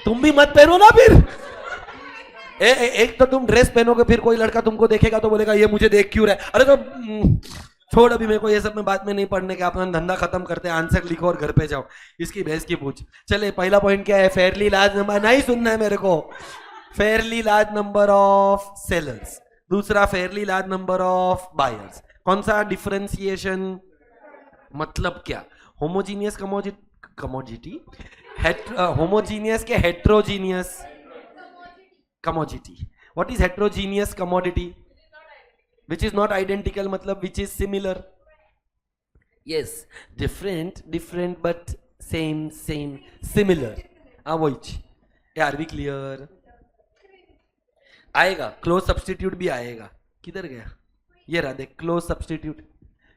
तुम भी मत पहनो ना फिर। एक तो तुम ड्रेस पहनोगे, फिर कोई लड़का तुमको देखेगा तो बोलेगा ये मुझे देख क्यों रहा है। अरे तो छोड़, अभी मेरे को ये सब में बात में नहीं पढ़ने का, अपना धंधा खत्म करते हैं, आंसर लिखो और घर पे जाओ, इसकी भैंस की पूछ। चले पहला पॉइंट क्या है? फेयरली लार्ज नंबर, नहीं सुनना है मेरे को। Fairly large number of sellers, दूसरा fairly large number of buyers. कौन सा डिफरेंशिएशन? मतलब क्या? होमोजीनियस कमोडिटी, होमोजीनियस के heterogeneous commodity। what is heterogeneous commodity? which is not identical, मतलब which is similar। yes, different but same similar। हाँ वही। Are we clear? आएगा क्लोज सब्सटीट्यूट भी आएगा। किधर गया? ये रहा देख, क्लोज सब्सटीट्यूट।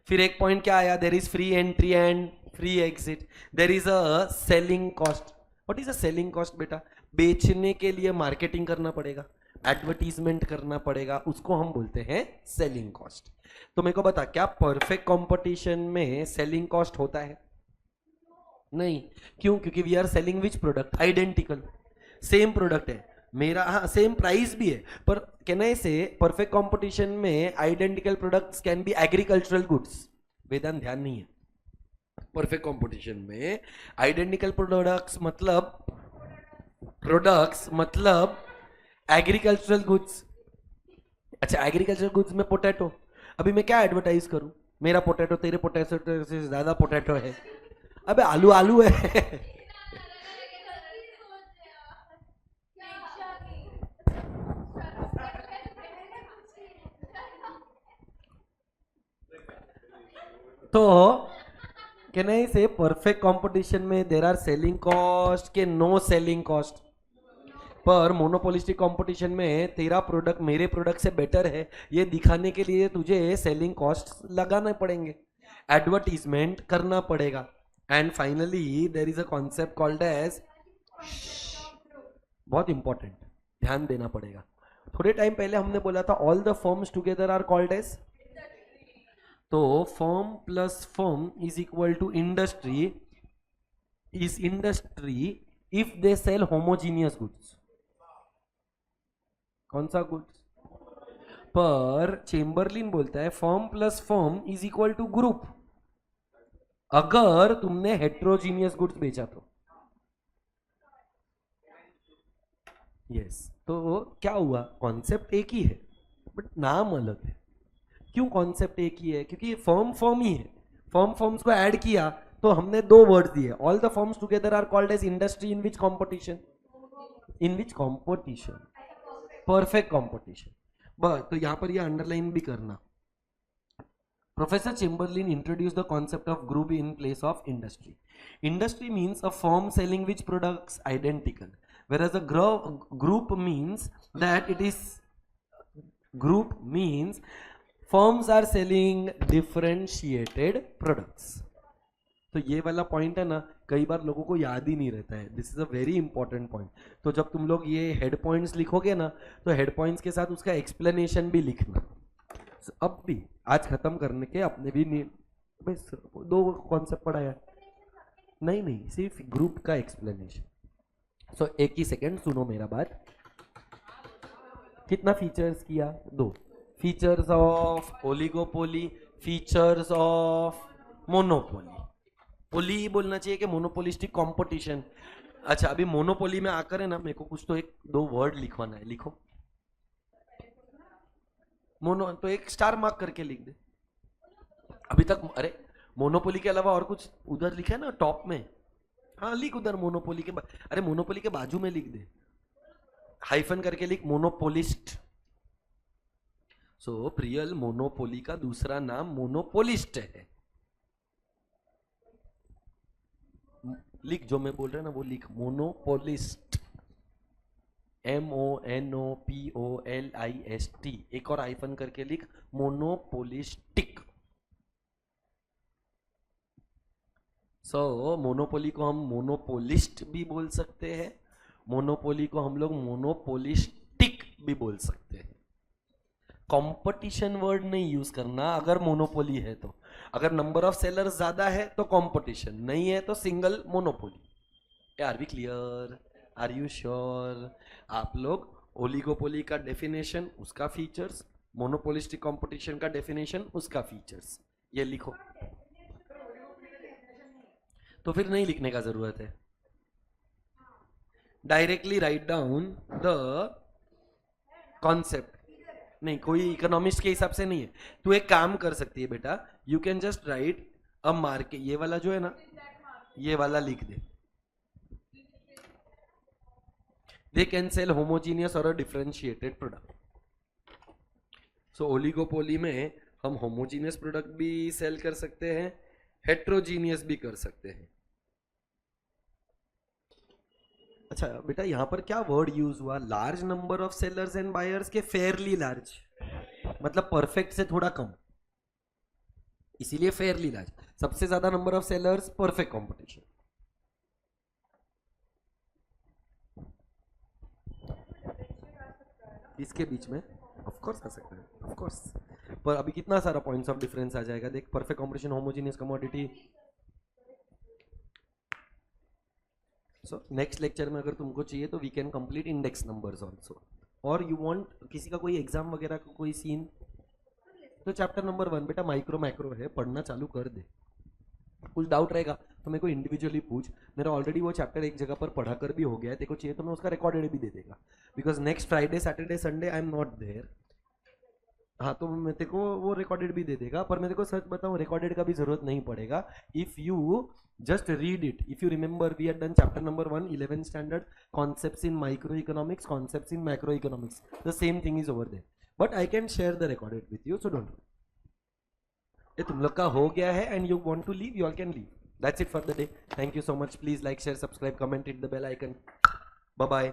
फिर एक पॉइंट क्या आया? There is free entry and free exit. There is a selling cost. What is a selling cost बेटा? बेचने के लिए मार्केटिंग करना पड़ेगा, एडवर्टीजमेंट करना पड़ेगा, उसको हम बोलते हैं सेलिंग कॉस्ट। तो मेरे को बता, क्या परफेक्ट कंपटीशन में सेलिंग कॉस्ट होता है? नहीं। क्यों? क्योंकि we are selling which product? Identical, same product है मेरा, हाँ सेम प्राइस भी है, पर can I say perfect competition में identical products can be agricultural goods. Vedant ध्यान नहीं है। परफेक्ट कंपटीशन में आइडेंटिकल प्रोडक्ट्स मतलब एग्रीकल्चरल गुड्स। अच्छा, एग्रीकल्चरल गुड्स में पोटैटो, अभी मैं क्या एडवर्टाइज करूं? मेरा पोटैटो तेरे पोटैटो से ज्यादा पोटैटो है। अबे आलू आलू है। तो can I say perfect competition में देर आर सेलिंग कॉस्ट के नो सेलिंग कॉस्ट? पर मोनोपोलिस्टिक कंपटीशन में तेरा प्रोडक्ट मेरे प्रोडक्ट से बेटर है ये दिखाने के लिए तुझे सेलिंग कॉस्ट लगाने पड़ेंगे, एडवर्टीजमेंट करना पड़ेगा। And finally there is a concept called as, बहुत इंपॉर्टेंट, ध्यान देना पड़ेगा। थोड़े टाइम पहले हमने बोला था all the firms together are called as, तो firm plus firm is equal to industry, is industry if they sell homogeneous goods. कौन सा गुड्स? पर चेम्बरलिन बोलता है firm plus firm is equal to group, अगर तुमने हेट्रोजीनियस गुड्स बेचा तो। यस तो क्या हुआ, कॉन्सेप्ट एक ही है बट नाम अलग है। क्यों कॉन्सेप्ट एक ही है? क्योंकि फर्म फर्म ही है, फर्म फर्म्स को ऐड किया तो हमने दो वर्ड दिए, all the firms together are called as industry in which competition, in which competition, perfect competition. बस तो यहां पर ये अंडरलाइन भी करना। Professor Chamberlain introduced the concept of group in place of industry. Industry means a firm selling which products identical, whereas a group means that it is, group means firms are selling differentiated products. तो ये वाला point है ना, कई बार लोगों को याद ही नहीं रहता है, this is a very important point. तो जब तुम लोग ये हेड पॉइंट्स लिखोगे ना, तो हेड पॉइंट्स के साथ उसका एक्सप्लेनेशन भी लिखना। अब भी आज खत्म करने के अपने भी बस दो कॉन्सेप्ट पढ़ाया, नहीं नहीं सिर्फ ग्रुप का एक्सप्लेनेशन। सो एक ही सेकंड सुनो मेरा बात। कितना फीचर्स किया? दो। Features of oligopoly, features of monopoly. Poly बोलना चाहिए कि मोनोपोलिस्टिक कंपटीशन। अच्छा अभी मोनोपोली में आकर है ना, मेरे को कुछ तो एक दो वर्ड लिखवाना है, लिखो। मोनो तो एक स्टार मार्क करके लिख दे। अभी तक अरे मोनोपोली के अलावा और कुछ उधर लिखा है ना टॉप में, हाँ लिख उधर मोनोपोली के अरे मोनोपोली के बाजू में लिख दे, हाइफन करके लिख मोनोपोलिस्ट। सो प्रियल मोनोपोली का दूसरा नाम मोनोपोलिस्ट है। लिख जो मैं बोल रहा ना वो लिख, मोनोपोलिस्ट, MONOPOLIST, एक और हाइफन करके लिख मोनोपोलिस्टिक। सो मोनोपोली को हम मोनोपोलिस्ट भी बोल सकते हैं, मोनोपोली को हम लोग मोनोपोलिस्टिक भी बोल सकते हैं। कंपटीशन वर्ड नहीं यूज करना अगर मोनोपोली है तो। अगर नंबर ऑफ सेलर्स ज्यादा है तो कंपटीशन, नहीं है तो single monopoly. Are we clear? Are you sure? आप लोग ओलिगोपोली का डेफिनेशन उसका फीचर्स, मोनोपोलिस्टिक कंपटीशन का डेफिनेशन उसका फीचर्स, ये लिखो। तो फिर नहीं लिखने का जरूरत है, directly write down the concept. नहीं कोई इकोनॉमिस्ट के हिसाब से नहीं है, तू एक काम कर सकती है बेटा, you can just right a market, ये वाला जो है ना ये वाला लिख दे, they can sell homogeneous or a differentiated product. So oligopoly में हम होमोजीनियस प्रोडक्ट भी सेल कर सकते हैं, हेट्रोजीनियस भी कर सकते हैं। अच्छा बेटा यहाँ पर क्या वर्ड यूज हुआ? Large number of sellers and buyers के फेयरली लार्ज, मतलब परफेक्ट से थोड़ा कम, इसीलिए फेयरली लार्ज। सबसे ज्यादा number of sellers, perfect competition. इसके बीच में ऑफ कोर्स आ सकता है, ऑफ कोर्स, पर अभी कितना सारा पॉइंट्स ऑफ डिफरेंस आ जाएगा देख। Perfect competition, homogeneous commodity. So next lecture में अगर तुमको चाहिए तो we can complete index numbers also, और यू वांट किसी का कोई एग्जाम वगैरह का कोई सीन, तो चैप्टर नंबर 1 बेटा माइक्रो मैक्रो है, पढ़ना चालू कर दे। कुछ डाउट रहेगा तो मेरे को इंडिविजुअली पूछ, मेरा ऑलरेडी वो चैप्टर एक जगह पर पढ़ा कर भी हो गया है, तेरे को चाहिए तो मैं उसका रिकॉर्डेड भी दे देगा, because next Friday Saturday Sunday I am not there. हाँ तो मैं तेरे को वो रिकॉर्डेड भी दे देगा, पर मैं तेरे को सच बताऊं रिकॉर्डेड का भी जरूरत नहीं पड़ेगा. If you just read it. If you remember, we had done chapter number 1, 11th standard, concepts in microeconomics, concepts in macroeconomics. The same thing is over there. But I can share the recorded with you, so don't worry. ये तुम लोग का हो गया है and you want to leave, you all can leave. That's it for the day. Thank you so much. Please like, share, subscribe, comment, hit the bell icon. Bye bye.